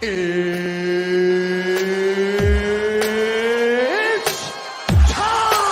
It's time!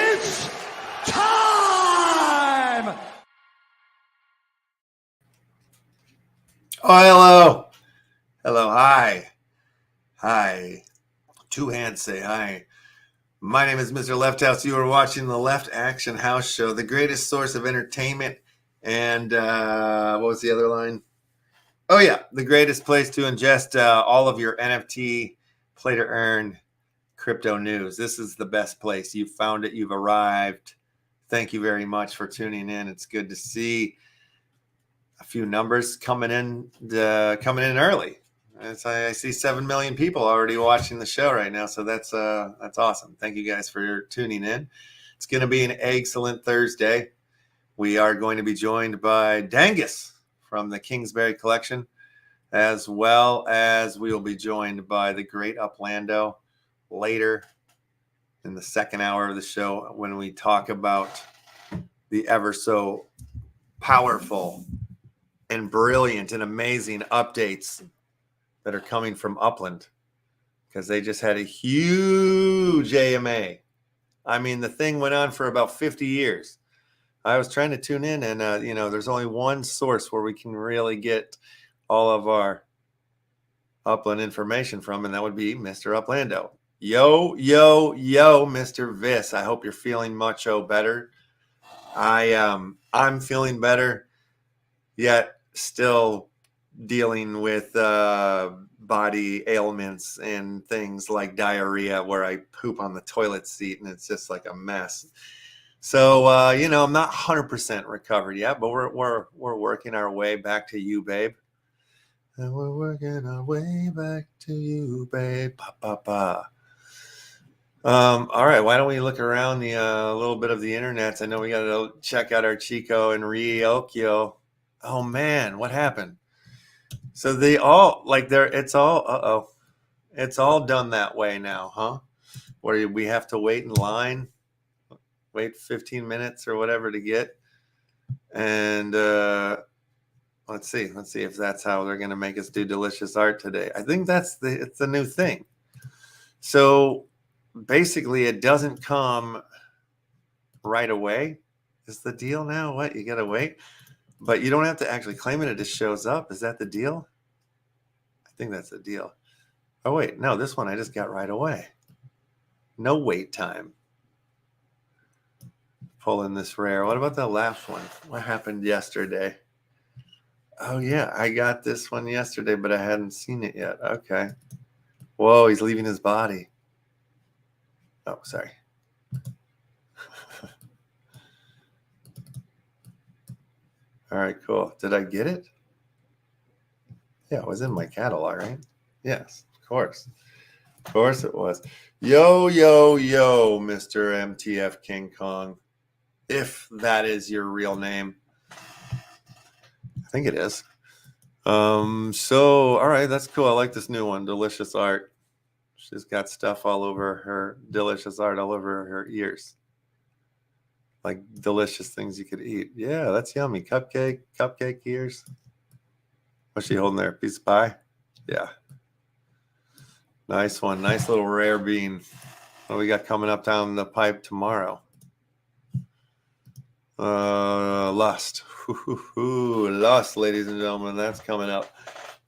It's time! Oh, hello. Hello. Hi. Hi. Two hands say hi. My name is Mr. LeftHouse. You are watching the Left Action House Show, the greatest source of entertainment. And what was the other line? Oh, yeah. The greatest place to ingest all of your NFT play to earn crypto news. This is the best place. You found it. You've arrived. Thank you very much for tuning in. It's good to see a few numbers coming in early. I see 7 million people already watching the show right now, so that's awesome. Thank you guys for tuning in. It's going to be an excellent Thursday. We are going to be joined by Dangus from the Kingsbury collection, as well as we will be joined by the great Uplando later in the second hour of the show when we talk about the ever so powerful and brilliant and amazing updates that are coming from Upland, because they just had a huge AMA. I mean, the thing went on for about 50 years. I was trying to tune in, and there's only one source where we can really get all of our Upland information from, and that would be Mr. Uplando. Yo, Mr. Viss. I hope you're feeling mucho better. I'm feeling better, yet still dealing with body ailments and things like diarrhea, where I poop on the toilet seat and it's just like a mess. So I'm not 100% recovered yet, but we're working our way back to you, babe. And we're working our way back to you, babe. Pa pa pa. All right, why don't we look around the little bit of the internet? I know we got to check out our Chico and Ryokyo. Oh man, what happened? So they all it's all done that way now, huh? Where we have to wait in line, wait 15 minutes or whatever to get. And let's see if that's how they're going to make us do delicious art today. I think it's the new thing. So basically it doesn't come right away is the deal now. What, you got to wait? But you don't have to actually claim it. It just shows up. Is that the deal? I think that's the deal. Oh, wait. No, this one I just got right away. No wait time. Pull in this rare. What about the last one? What happened yesterday? Oh, yeah. I got this one yesterday, but I hadn't seen it yet. Okay. Whoa, he's leaving his body. Oh, sorry. All right, cool. Did I get it? Yeah, it was in my catalog, right? Yes, of course. Of course it was. Yo, Mr. MTF King Kong. If that is your real name. I think it is. So, all right, that's cool. I like this new one, Delicious Art. She's got stuff all over her, delicious art all over her ears. Like delicious things you could eat. Yeah, that's yummy. Cupcake ears. What's she holding there? Piece of pie? Yeah. Nice one. Nice little rare bean. What do we got coming up down the pipe tomorrow? Lust. Lust, ladies and gentlemen. That's coming up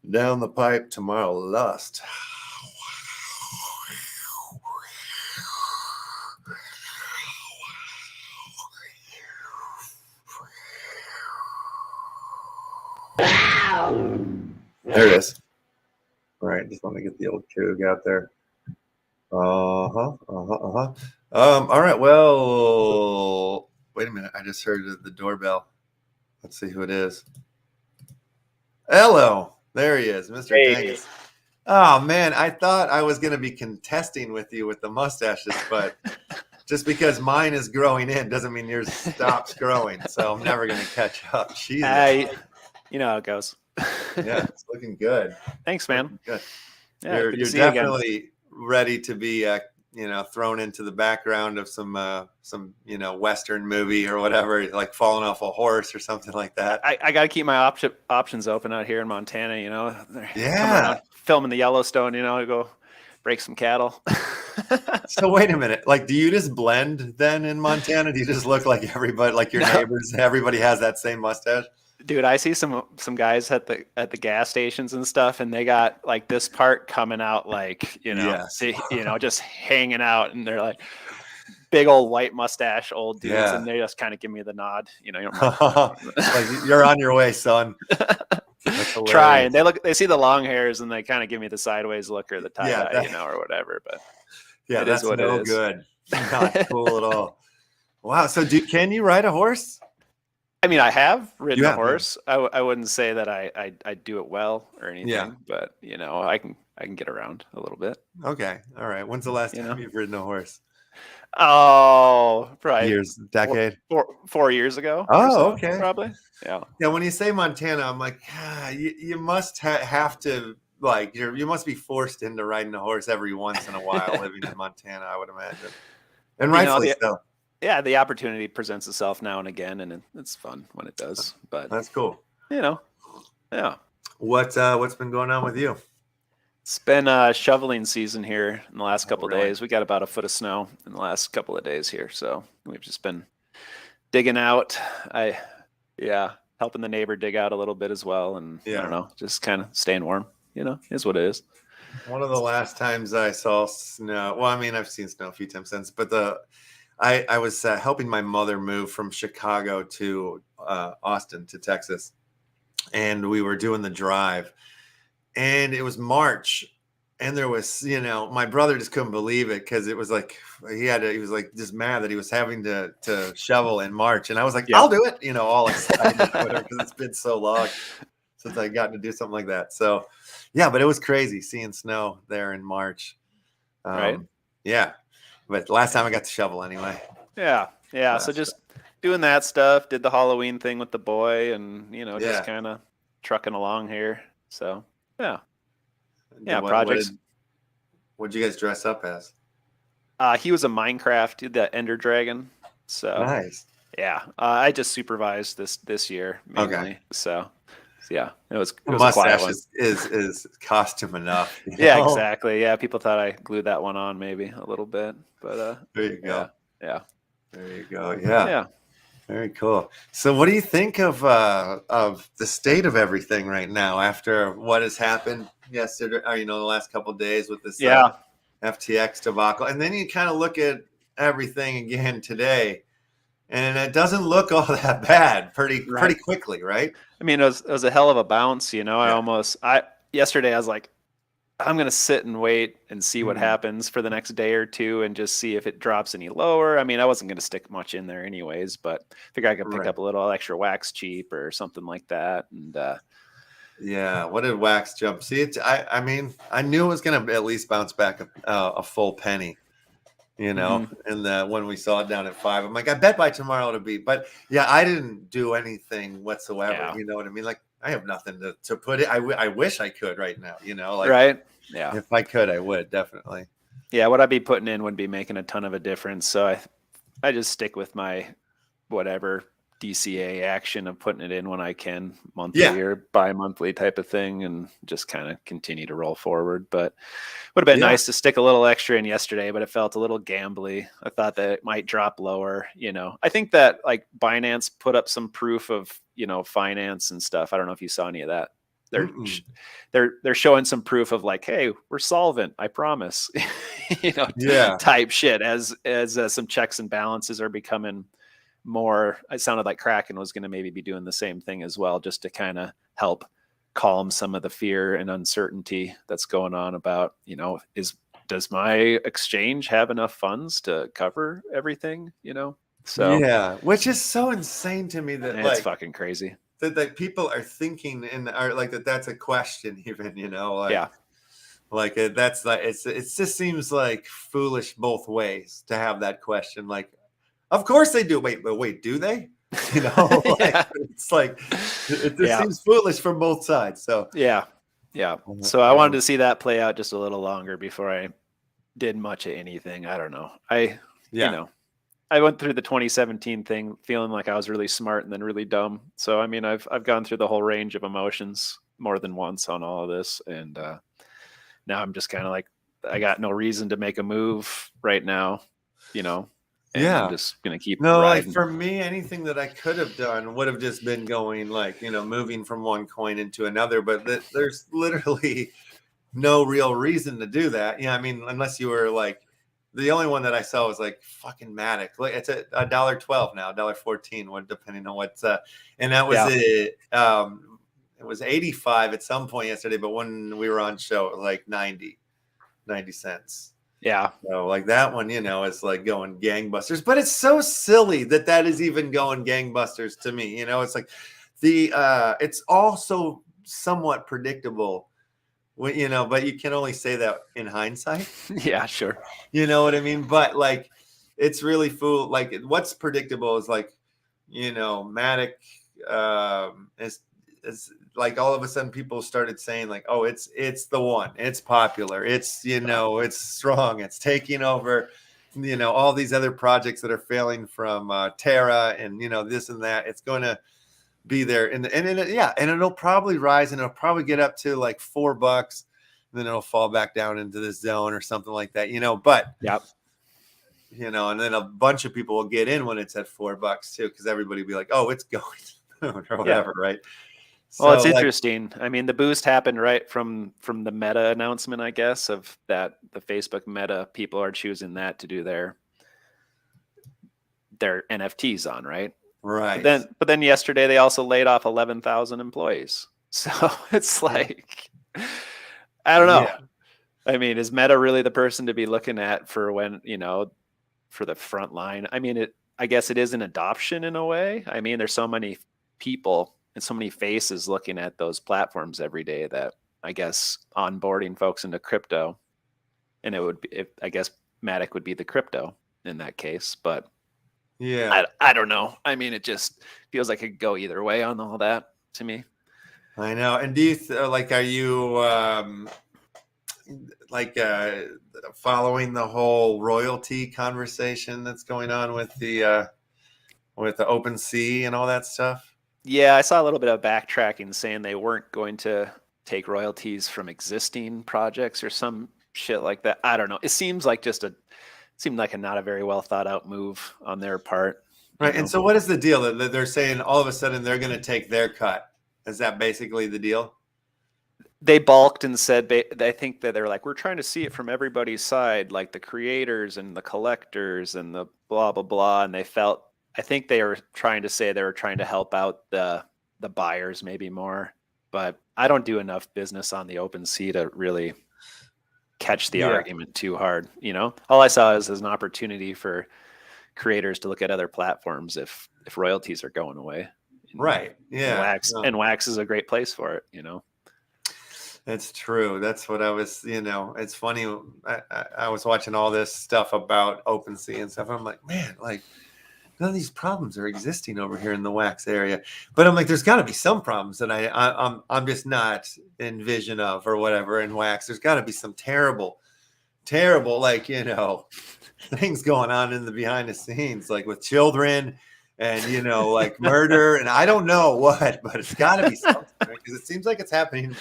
down the pipe tomorrow. Lust. There it is. All right, just want to get the old Coog out there. All right, well, wait a minute. I just heard the doorbell. Let's see who it is. Hello. There he is, Mr. Hey. Dangus. Oh, man, I thought I was going to be contesting with you with the mustaches, but just because mine is growing in doesn't mean yours stops growing, so I'm never going to catch up. Jesus. You know how it goes. Yeah, it's looking good. Thanks, man. Good. Yeah, You're good to see definitely you again. ready to be, thrown into the background of some, Western movie or whatever, like falling off a horse or something like that. I got to keep my options open out here in Montana. They're coming Yeah. around, filming the Yellowstone. To go break some cattle. So wait a minute. Like, do you just blend then in Montana? Do you just look like everybody, like your neighbors? Everybody has that same mustache. Dude, I see some guys at the gas stations and stuff, and they got like this part coming out, like just hanging out, and they're like big old white mustache old dudes, and they just kind of give me the nod. Like, you're on your way, son. Try, and they see the long hairs, and they kind of give me the sideways look or the tie dye, or whatever. But yeah, that's no good. Not cool at all. Wow. So can you ride a horse? I mean, I have ridden a horse. I wouldn't say that I do it well or anything, but I can get around a little bit. Okay. All right. When's the last time you've ridden a horse? Oh, probably decade? 4 years ago. Oh, okay. Probably. Yeah. Yeah. When you say Montana, I'm like, you must have to, like, you must be forced into riding a horse every once in a while living in Montana, I would imagine. And rightfully so. Yeah, the opportunity presents itself now and again, and it's fun when it does. But that's cool. Yeah. What's been going on with you? It's been shoveling season here in the last couple of days. We got about a foot of snow in the last couple of days here, so we've just been digging out. Helping the neighbor dig out a little bit as well, and I don't know, just kind of staying warm. Is what it is. One of the last times I saw snow. Well, I mean, I've seen snow a few times since, but I was helping my mother move from Chicago to Austin to Texas, and we were doing the drive, and it was March, and there was, my brother just couldn't believe it because it was like he was like just mad that he was having to shovel in March, and I was like, I'll do it, all excited because it's been so long since I got to do something like that. So, yeah, but it was crazy seeing snow there in March. Right? Yeah. But last time I got to shovel anyway. Yeah. So just doing that stuff, did the Halloween thing with the boy, and just kind of trucking along here. So projects. What'd you guys dress up as? He was a Minecraft, the Ender Dragon. So nice. Yeah, I just supervised this year mainly. Okay. So yeah, it was a mustache quiet one. is costume enough. Yeah, exactly. Yeah, people thought I glued that one on maybe a little bit, but there you go. Yeah. There you go. Yeah. Very cool. So, what do you think of the state of everything right now after what has happened yesterday? Or, the last couple of days with this FTX debacle, and then you kind of look at everything again today. And it doesn't look all that bad pretty quickly, right? I mean, it was a hell of a bounce, yesterday I was like, I'm going to sit and wait and see what happens for the next day or two and just see if it drops any lower. I mean, I wasn't going to stick much in there anyways, but I figured I could pick up a little extra wax cheap or something like that. And what did wax jump? See, I mean, I knew it was going to at least bounce back a full penny. And when we saw it down at 5, I'm like, I bet by tomorrow it'll be. But I didn't do anything whatsoever. Yeah. You know what I mean? Like, I have nothing to put it. I wish I could right now. Right? Yeah. If I could, I would definitely. Yeah, what I'd be putting in would be making a ton of a difference. So I just stick with my whatever DCA action of putting it in when I can, monthly or bi-monthly type of thing, and just kind of continue to roll forward. But would have been nice to stick a little extra in yesterday, but it felt a little gambly. I thought that it might drop lower. I think that like Binance put up some proof of finance and stuff. I don't know if you saw any of that. They're showing some proof of like, hey, we're solvent, I promise. Type shit as some checks and balances are becoming more. It sounded like Kraken was going to maybe be doing the same thing as well, just to kind of help calm some of the fear and uncertainty that's going on about, does my exchange have enough funds to cover everything, So yeah, which is so insane to me that it's fucking crazy. That people are thinking and are like that's a question even, Yeah. Like that's like it just seems like foolish both ways to have that question. Like, of course they do. Wait, do they? Yeah. It's like it just seems foolish from both sides. So yeah. So I wanted to see that play out just a little longer before I did much of anything. I don't know. I went through the 2017 thing feeling like I was really smart and then really dumb. So I mean, I've gone through the whole range of emotions more than once on all of this, and now I'm just kind of like, I got no reason to make a move right now, and I'm just gonna keep riding. Like for me, anything that I could have done would have just been going like, moving from one coin into another, but there's literally no real reason to do that. Yeah, I mean, unless you were like, the only one that I saw was like fucking Matic. Like it's a $1.12 now, $1.14, depending on what's and that was it. It was 85 at some point yesterday, but when we were on show, it was like 90 cents. Yeah. So like that one, is like going gangbusters, but it's so silly that is even going gangbusters to me. It's like it's also somewhat predictable. But you can only say that in hindsight. Yeah, sure. You know what I mean? But like, it's really like what's predictable is like, Matic is like all of a sudden people started saying like, oh, it's the one, it's popular, it's it's strong, it's taking over, all these other projects that are failing from Terra and this and that. It's going to be there and it'll probably rise and it'll probably get up to like $4, and then it'll fall back down into this zone or something like that, but and then a bunch of people will get in when it's at $4 too, because everybody will be like, oh, it's going or whatever. Right. Well, it's interesting. I mean, the boost happened right from the Meta announcement, I guess, of that the Facebook Meta people are choosing that to do their NFTs on, right? Right. But then yesterday they also laid off 11,000 employees. So it's like, I don't know. Yeah. I mean, is Meta really the person to be looking at for when, for the front line? I mean, I guess it is an adoption in a way. I mean, there's so many people and so many faces looking at those platforms every day that I guess onboarding folks into crypto, and it would be, I guess Matic would be the crypto in that case, but yeah, I don't know. I mean, it just feels like it could go either way on all that to me. I know. And do you are you following the whole royalty conversation that's going on with the OpenSea and all that stuff? Yeah, I saw a little bit of backtracking saying they weren't going to take royalties from existing projects or some shit like that. I don't know. It seemed like a not a very well thought out move on their part. Right. And so what is the deal that they're saying all of a sudden they're going to take their cut? Is that basically the deal? They balked and said, I think that they're like, we're trying to see it from everybody's side, like the creators and the collectors and the blah, blah, blah. And I think they were trying to say they were trying to help out the buyers maybe more, but I don't do enough business on the OpenSea to really catch the argument too hard. All I saw is as an opportunity for creators to look at other platforms if royalties are going away. Right. Yeah. And Wax is a great place for it, That's true. That's what I was, it's funny. I was watching all this stuff about OpenSea and stuff. I'm like, man, like none of these problems are existing over here in the Wax area. But I'm like, there's got to be some problems that I'm just not in vision of or whatever in Wax. There's got to be some terrible, like, things going on in the behind the scenes, like with children and, like murder. And I don't know what, but it's got to be something, right? Because it seems like it's happening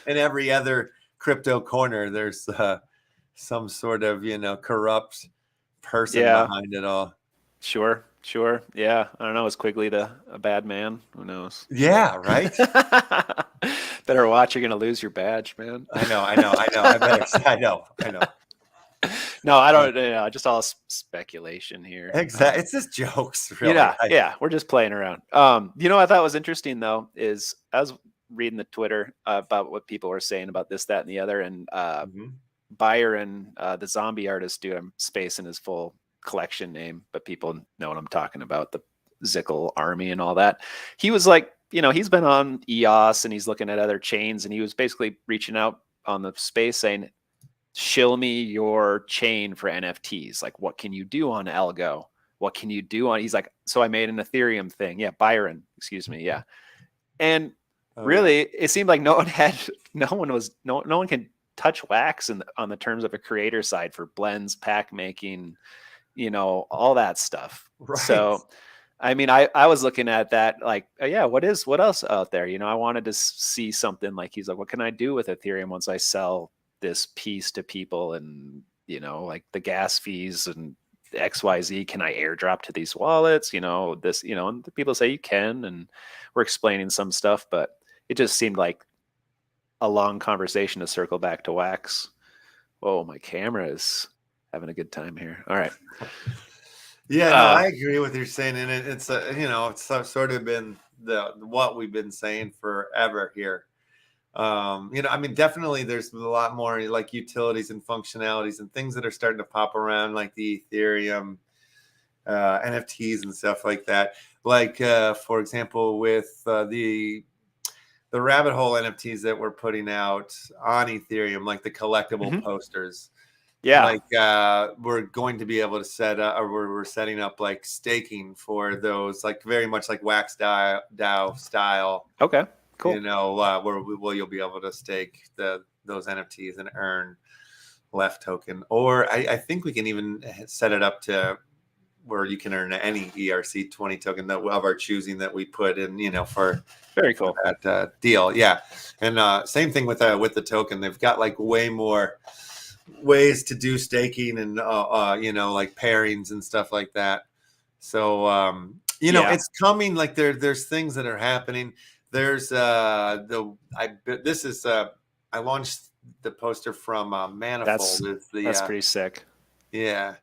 in every other crypto corner. There's some sort of, corrupt person behind it all. Sure. Yeah. I don't know. Is Quigley a bad man? Who knows? Yeah. Right. Better watch. You're going to lose your badge, man. I know. I know. No, I don't. Just all speculation here. Exactly. It's just jokes. Really. Yeah. We're just playing around. I thought was interesting though is as reading the Twitter about what people were saying about this, that, and the other. And Mhm. Byron, the zombie artist, dude, I'm spacing his full collection name, but people know what I'm talking about, the Zickle army and all that. He was like, he's been on EOS and he's looking at other chains, and he was basically reaching out on the space saying, shill me your chain for NFTs. Like, what can you do on Algo? What can you do on, he's like, so I made an Ethereum thing. Yeah. Byron, excuse me. Yeah. And really, it seemed like no one can touch Wax on the terms of a creator side for blends, pack making, all that stuff. Right. So, I mean, I was looking at that like, yeah, what else out there? I wanted to see something like, he's like, what can I do with Ethereum once I sell this piece to people, and like the gas fees and XYZ, can I airdrop to these wallets? This, and the people say you can, and we're explaining some stuff, but it just seemed like a long conversation to circle back to Wax. Oh, my camera is having a good time here. All right. Yeah, no, I agree with what you're saying, and it's it's sort of been what we've been saying forever here. I mean, definitely there's a lot more like utilities and functionalities and things that are starting to pop around, like the Ethereum NFTs and stuff like that. Like, for example, with the rabbit hole NFTs that we're putting out on Ethereum, like the collectible posters. Yeah. Like we're going to be able to set up, or we're setting up like staking for those, like very much like Wax DAO style. Okay, cool. Where you'll be able to stake those NFTs and earn left token. Or I think we can even set it up to where you can earn any ERC20 token of our choosing that we put in, for very cool that deal. Yeah, and same thing with the token. They've got like way more ways to do staking and like pairings and stuff like that. So it's coming. Like there's things that are happening. There's I launched the poster from Manifold. That's pretty sick. Yeah.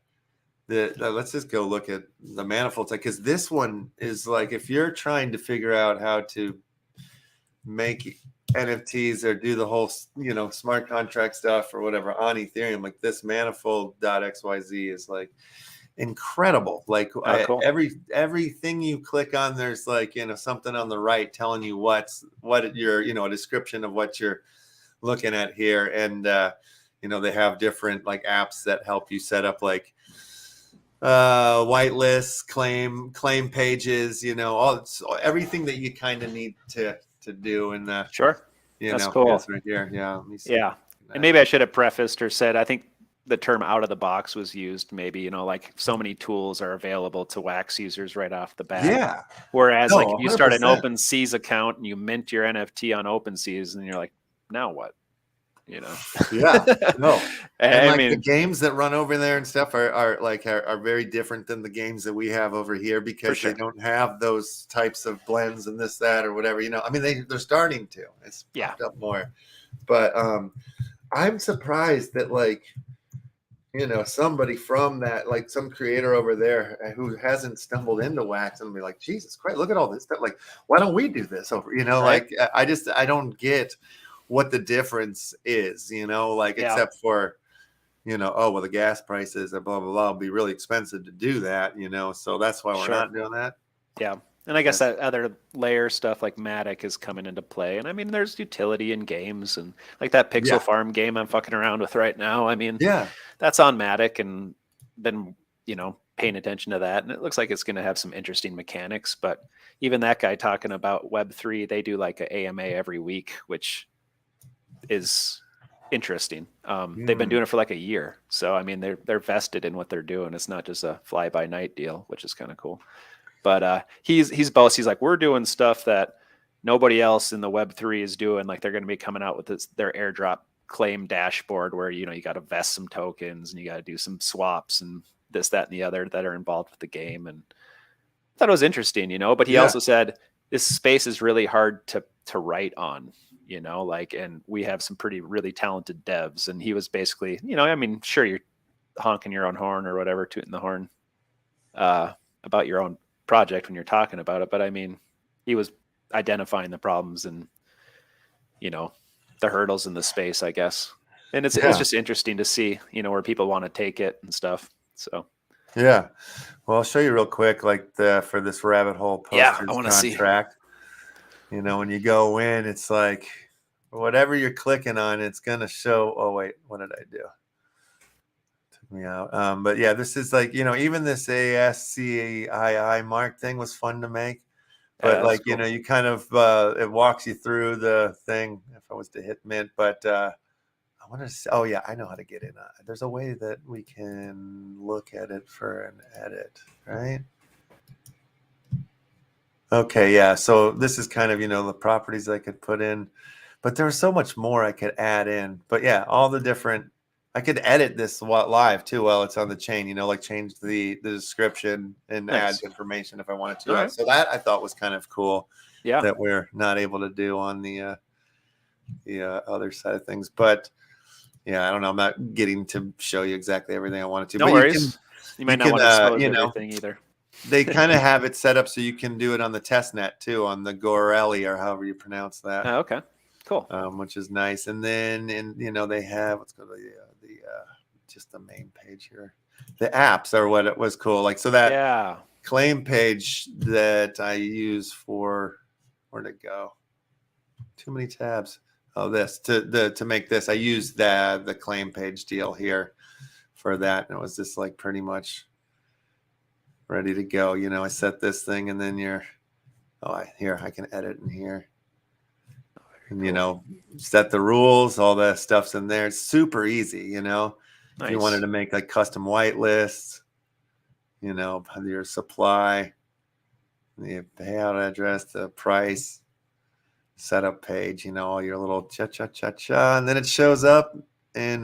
Let's just go look at the Manifold, because this one is like, if you're trying to figure out how to make NFTs or do the whole smart contract stuff or whatever on Ethereum, like this Manifold.xyz is like incredible. Like cool. everything you click on, there's like something on the right telling you what you're a description of what you're looking at here. And they have different like apps that help you set up like whitelists, claim pages, everything that you kind of need to do. And sure, that's cool. Right here. Yeah. And maybe I should have prefaced or said, I think the term out of the box was used, maybe, like so many tools are available to Wax users right off the bat. Yeah. Whereas like if you start an OpenSeas account and you mint your NFT on OpenSeas, and you're like, now what? Yeah. No. And like the games that run over there and stuff are very different than the games that we have over here, because they don't have those types of blends and this, that, or whatever. I mean, they're starting to. It's popped up more. But I'm surprised that somebody from that, like some creator over there who hasn't stumbled into Wax and be like, Jesus Christ, look at all this stuff. Like, why don't we do this over? Right? Like I don't get what the difference is, except for, the gas prices and blah, blah, blah, it'll be really expensive to do that, so that's why we're not doing that. Yeah. And I guess that other layer stuff like Matic is coming into play. And I mean, there's utility in games, and like that Pixel Farm game I'm fucking around with right now. I mean, that's on Matic, and been, paying attention to that. And it looks like it's going to have some interesting mechanics. But even that guy talking about Web3, they do like an AMA every week, which is interesting. They've been doing it for like a year. So, I mean, they're vested in what they're doing. It's not just a fly by night deal, which is kind of cool. But he's both. He's like, we're doing stuff that nobody else in the Web3 is doing. Like they're going to be coming out with their airdrop claim dashboard where, you got to vest some tokens and you got to do some swaps and this, that, and the other that are involved with the game. And I thought it was interesting, but he also said this space is really hard to write on, and we have some really talented devs. And he was basically, I mean, sure, you're honking your own horn or whatever, tooting the horn about your own project when you're talking about it. But I mean, he was identifying the problems and the hurdles in the space, I guess. And it's just interesting to see, where people want to take it and stuff. So yeah. Well, I'll show you real quick, like for this rabbit hole posters I want to see. contract. When you go in, it's like whatever you're clicking on, it's gonna show. Oh wait, what did I do? Took me out. But yeah, this is like even this ASCII mark thing was fun to make. But like cool. you kind of it walks you through the thing. If I was to hit mint, but I want to say, oh yeah, I know how to get in. There's a way that we can look at it for an edit, right? Okay, yeah. So this is kind of the properties I could put in, but there was so much more I could add in. But yeah, all the different. I could edit this live too while it's on the chain. Like change the description and add information if I wanted to. Right. So that I thought was kind of cool. Yeah, that we're not able to do on the other side of things, but. Yeah, I don't know. I'm not getting to show you exactly everything I wanted to. No but worries. You might not want to expose everything either. They kind of have it set up so you can do it on the test net too, on the Gorelli or however you pronounce that. Oh, okay, cool. Which is nice. And then, they have, let's go to the just the main page here. The apps are what it was cool. Like, so that claim page that I use for, where'd it go? Too many tabs. Oh, this to make this, I used the claim page deal here for that, and it was just like pretty much ready to go. I set this thing, and then I can edit in here, and set the rules. All that stuff's in there. It's super easy. Nice. If you wanted to make like custom white lists, your supply, the payout address, the price. Setup page, all your little cha, and then it shows up and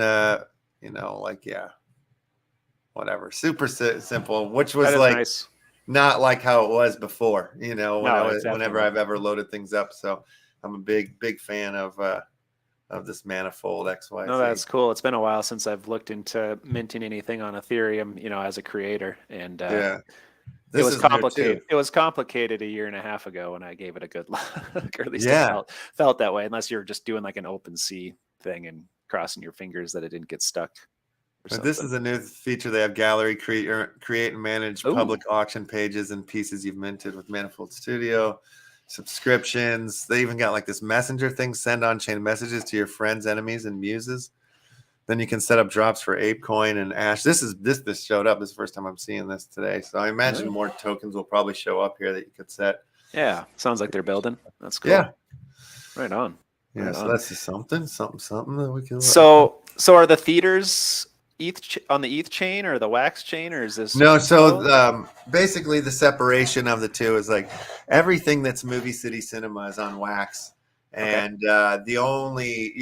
whatever, super simple, which was like nice. Not like how it was before, whenever I've ever loaded things up. So I'm a big fan of this manifold XYZ. No, that's cool. It's been a while since I've looked into minting anything on Ethereum, as a creator, and it was complicated. It was complicated a year and a half ago when I gave it a good look, or at least it felt that way. Unless you're just doing like an OpenSea thing and crossing your fingers that it didn't get stuck. But this is a new feature. They have gallery, create and manage public auction pages and pieces you've minted with Manifold Studio. Subscriptions. They even got like this messenger thing. Send on-chain messages to your friends, enemies, and muses. Then you can set up drops for ApeCoin and Ash. This showed up. This is the first time I'm seeing this today. So I imagine more tokens will probably show up here that you could set. Yeah, sounds like they're building. That's cool. Yeah, right on. Yeah, so that's just something that we can. So are the theaters on the ETH chain or the Wax chain, or is this? No, so basically the separation of the two is like everything that's Movie City Cinema is on Wax. And the only,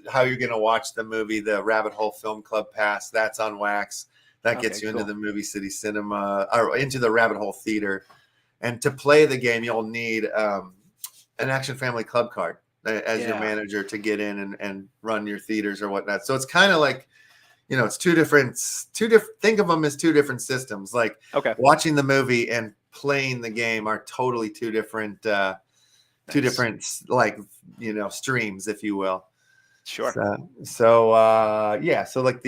how you're going to watch the movie, the Rabbit Hole Film Club Pass, that's on Wax. That gets you into the Movie City Cinema or into the Rabbit Hole Theater. And to play the game, you'll need an Action Family Club card as your manager to get in and run your theaters or whatnot. So it's kind of like, it's two different, think of them as two different systems. Like watching the movie and playing the game are totally two different streams, if you will. Sure. So like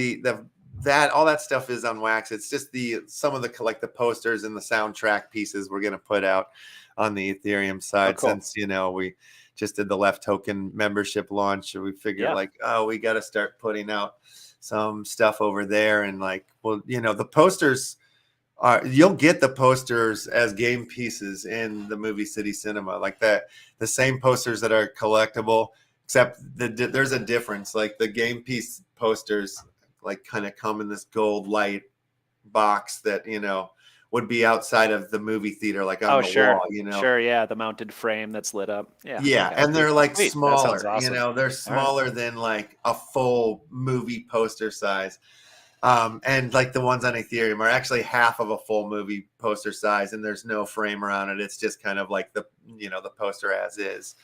that all that stuff is on Wax. It's just some of the posters and the soundtrack pieces we're going to put out on the Ethereum side. Since we just did the Left Token membership launch, we figured we got to start putting out some stuff over there. And the posters you'll get the posters as game pieces in the Movie City Cinema, like that. The same posters that are collectible, except there's a difference. Like the game piece posters, like kind of come in this gold light box that would be outside of the movie theater, like on the wall. Sure, yeah, the mounted frame that's lit up. Yeah, and they're like smaller. Awesome. They're smaller than like a full movie poster size. And like the ones on Ethereum are actually half of a full movie poster size, and there's no frame around it. It's just kind of like the poster as is.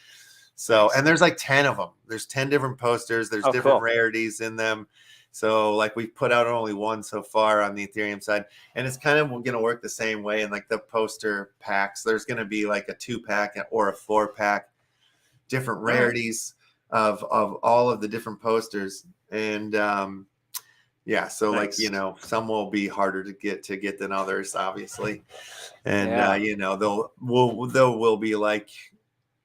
So, and there's like 10 of them. There's 10 different posters. There's different rarities in them. So like we've put out only one so far on the Ethereum side, and it's kind of going to work the same way. And like the poster packs, there's going to be like a 2-pack or a 4-pack, different rarities. of all of the different posters. And yeah, so Nice. like, you know, some will be harder to get than others, obviously. And Yeah. you know, there will be like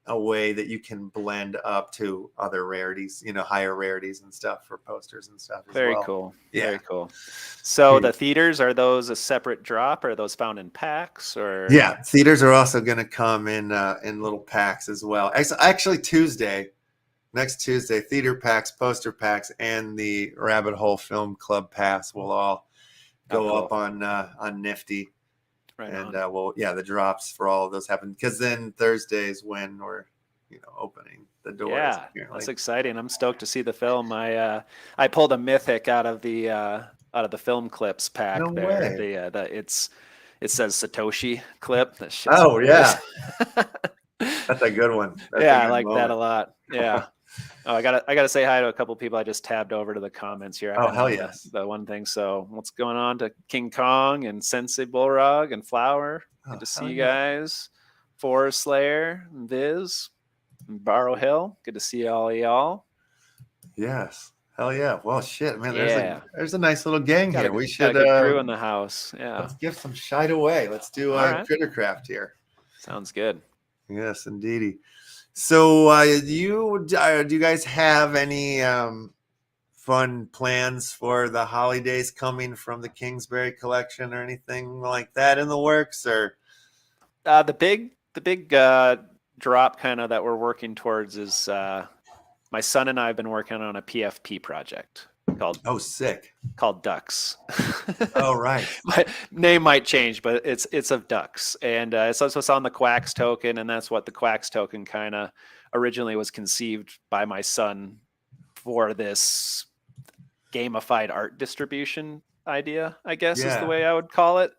a way that you can blend up to other rarities, you know, higher rarities and stuff for posters and stuff as Very well. cool. Yeah. Very cool. So the theaters, are those a separate drop? Or are those found in packs? Or Yeah, theaters are also going to come in little packs as well. Actually, next Tuesday, theater packs, poster packs, and the Rabbit Hole Film Club pass will all go up on Nifty. Right and on. the drops for all of those happen, because then Thursdays when we're, you know, opening the doors. Yeah, apparently. that's exciting. I'm stoked to see the film. I pulled a mythic out of the film clips pack. No there. way. It says Satoshi clip. That shit's Oh hilarious. yeah, that's a good one. That's yeah, a I good like that a moment. lot. Yeah. Oh, I gotta say hi to a couple people. I just tabbed over to the comments here. Oh hell yes. The one thing. So what's going on to King Kong and Sensei Bullrog and Flower? Good to see you guys. Forest Slayer, and Viz, and Barrow Hill. Good to see all y'all. Yes. Hell yeah. Well, shit, man. Yeah. There's a nice little gang here. We should get Drew in the house. Yeah. Let's give some shite away. Let's do Crittercraft here. Sounds good. Yes, indeedy. So, do you guys have any fun plans for the holidays coming from the Kingsbury collection or anything like that in the works? Or the big drop kind of that we're working towards is my son and I have been working on a PFP project called Ducks. Oh right. My name might change, but it's of ducks, and it's on the Quacks token, and that's what the Quacks token kind of originally was conceived by my son for this gamified art distribution idea, I guess is the way I would call it.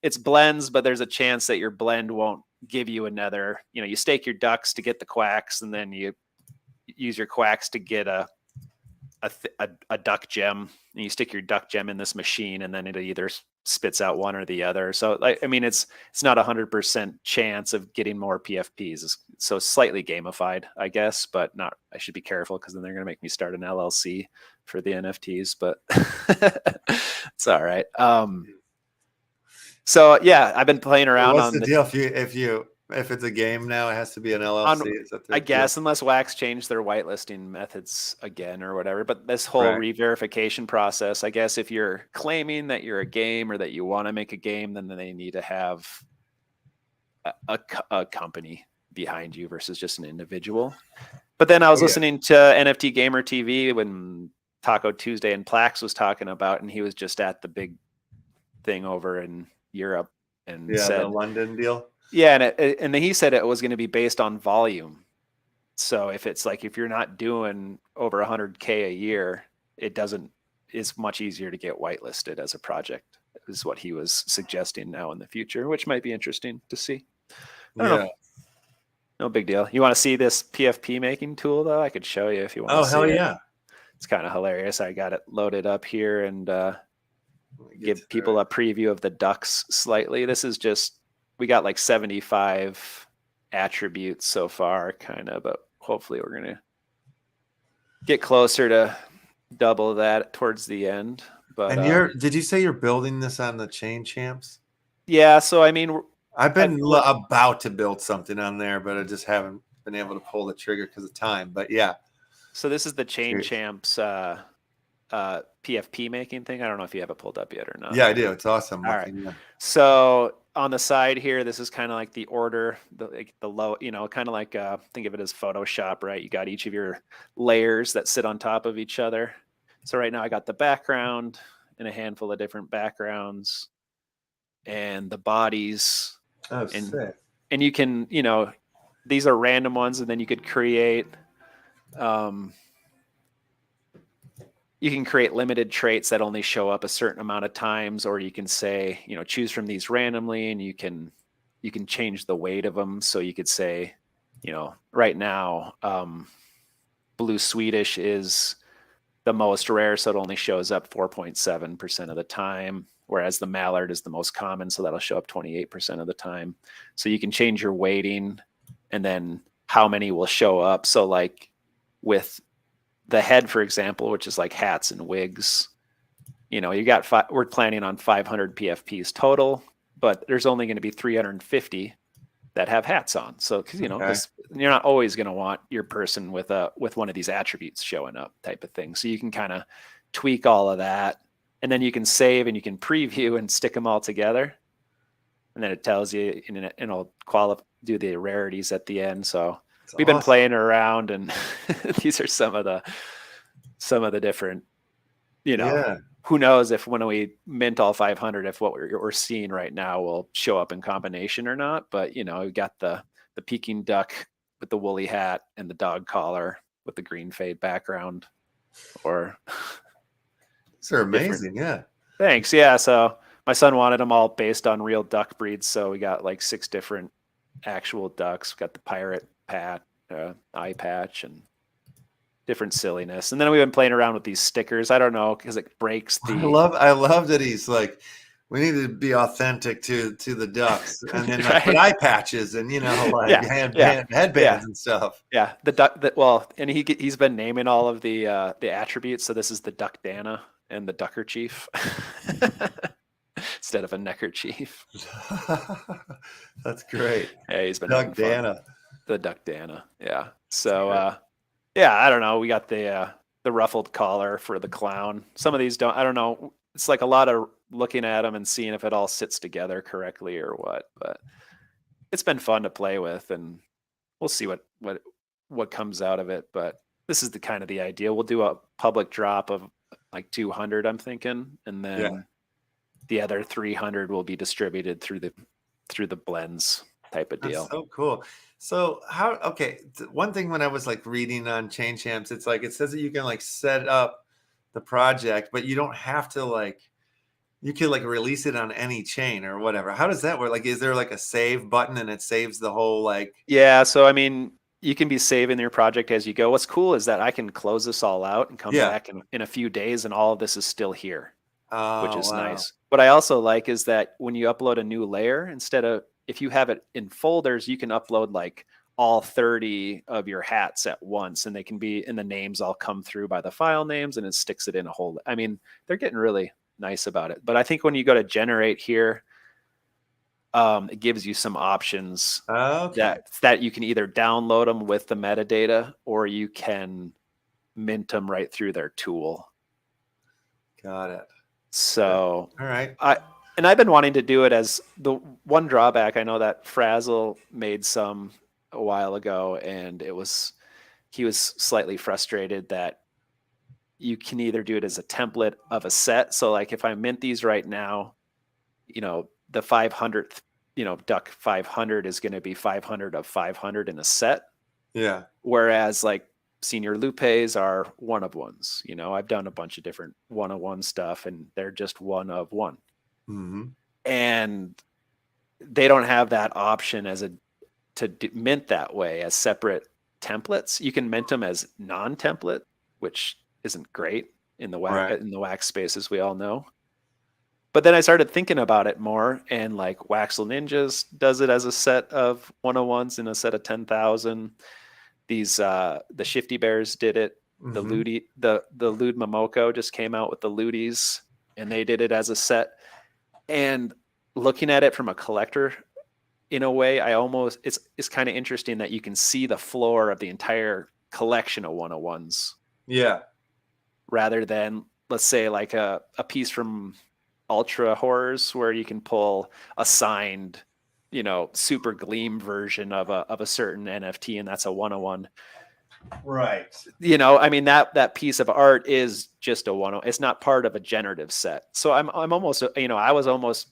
It's blends, but there's a chance that your blend won't give you another. You know, you stake your ducks to get the quacks, and then you use your quacks to get a duck gem, and you stick your duck gem in this machine, and then it either spits out one or the other. So like, I mean, it's not 100% chance of getting more PFPs. So slightly gamified, I guess, but not, I should be careful because then they're going to make me start an LLC for the NFTs, but it's all right. So yeah, I've been playing around. What's the deal? If it's a game now, it has to be an LLC. I guess, unless Wax changed their whitelisting methods again or whatever. But this whole re-verification process, I guess, if you're claiming that you're a game or that you want to make a game, then they need to have a company behind you versus just an individual. But then I was listening to NFT Gamer TV when Taco Tuesday and Plax was talking about, and he was just at the big thing over in Europe and said the London deal. Yeah, and then he said it was going to be based on volume. So if it's like, if you're not doing over 100K a year, it's much easier to get whitelisted as a project, is what he was suggesting now in the future, which might be interesting to see. I don't know. No big deal. You want to see this PFP making tool though? I could show you if you want to see it. Oh, hell yeah. It's kind of hilarious. I got it loaded up here and give people a preview of the ducks slightly. This is just, we got like 75 attributes so far, kind of, but hopefully we're going to get closer to double that towards the end. But did you say you're building this on the Chain Champs? Yeah. So, I mean, I've been about to build something on there, but I just haven't been able to pull the trigger because of time. But yeah. So this is the Chain Champs PFP making thing. I don't know if you have it pulled up yet or not. Yeah, I do. It's awesome. All right. Yeah. So on the side here, this is kind of like the order, the low, kind of like think of it as Photoshop, right? You got each of your layers that sit on top of each other. So right now I got the background and a handful of different backgrounds and the bodies. Oh, sick. And you can, these are random ones, and then you could create you can create limited traits that only show up a certain amount of times, or you can say, choose from these randomly, and you can change the weight of them. So you could say, right now, Blue Swedish is the most rare, so it only shows up 4.7% of the time, whereas the mallard is the most common, so that'll show up 28% of the time. So you can change your weighting and then how many will show up. So like with the head, for example, which is like hats and wigs. You know, we're planning on 500 PFPs total, but there's only going to be 350 that have hats on. So, because you know, you're not always going to want your person with one of these attributes showing up, type of thing. So you can kind of tweak all of that, and then you can save and you can preview and stick them all together, and then it tells you, and it'll do the rarities at the end. So we've been playing around, and these are some of the different, you know. Who knows if when we mint all 500, if what we're seeing right now will show up in combination or not. But, you know, we got the Peking duck with the woolly hat and the dog collar with the green fade background. Or these are amazing. Yeah. Thanks. Yeah. So my son wanted them all based on real duck breeds. So we got like 6 different actual ducks. We got the pirate eye patch and different silliness. And then we've been playing around with these stickers. I don't know, because it breaks the. I love that he's like, we need to be authentic to the ducks, and then like put eye patches and, you know, like headbands and stuff. Yeah, the duck. And he's been naming all of the attributes. So this is the Duck Dana and the Ducker Chief instead of a Neckerchief. That's great. Yeah, he's been Duck Dana. The Duck Dana. Yeah. So. Yeah, I don't know. We got the ruffled collar for the clown. Some of these don't. I don't know. It's like a lot of looking at them and seeing if it all sits together correctly or what. But it's been fun to play with, and we'll see what comes out of it. But this is the idea. We'll do a public drop of like 200, I'm thinking, and then the other 300 will be distributed through the blends type of deal. That's so cool. So one thing when I was like reading on Chain Champs, it's like, it says that you can like set up the project, but you don't have to like, you can like release it on any chain or whatever. How does that work? Like, is there like a save button and it saves the whole like? Yeah. So, I mean, you can be saving your project as you go. What's cool is that I can close this all out and come back in a few days, and all of this is still here, which is nice. What I also like is that when you upload a new layer, instead of, if you have it in folders, you can upload like all 30 of your hats at once, and they can be, and the names all come through by the file names, and it sticks it in a whole. I mean, they're getting really nice about it. But I think when you go to generate here, it gives you some options that you can either download them with the metadata, or you can mint them right through their tool. Got it. So, all right. I've been wanting to do it as the one drawback. I know that Frazzle made some a while ago, and he was slightly frustrated that you can either do it as a template of a set. So like if I mint these right now, you know, the 500th, you know, duck 500 is going to be 500 of 500 in a set. Yeah. Whereas like senior lupes are one of ones. You know, I've done a bunch of different one-of-one stuff, and they're just one of one. Mm-hmm. And they don't have that option to mint that way as separate templates. You can mint them as non-template, which isn't great in the wax space, as we all know. But then I started thinking about it more, and like Waxel Ninjas does it as a set of 101s in a set of 10,000. These the Shifty Bears did it. Mm-hmm. The Lude Momoko just came out with the Ludies, and they did it as a set. And looking at it from a collector, in a way, it's kind of interesting that you can see the floor of the entire collection of 101s. Yeah. Rather than, let's say, like a piece from Ultra Horrors, where you can pull a signed, you know, super gleam version of a certain NFT, and that's a 101. Right. You know, I mean, that piece of art is just a 101. It's not part of a generative set. So I'm almost, you know, I was almost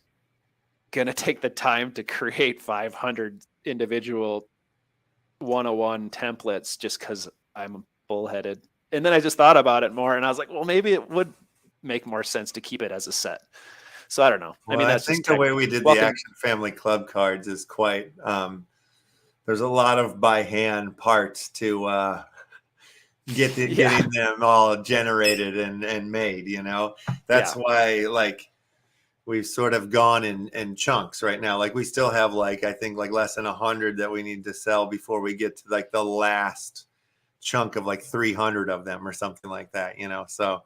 going to take the time to create 500 individual 101 templates just because I'm bullheaded. And then I just thought about it more, and I was like, well, maybe it would make more sense to keep it as a set. So I don't know. Well, I mean, I think the way we did the Action Family Club cards is quite, there's a lot of by hand parts to getting them all generated and made, you know. That's why, like, we've sort of gone in chunks right now. Like, we still have, like, I think like less than 100 that we need to sell before we get to like the last chunk of like 300 of them or something like that, you know? So,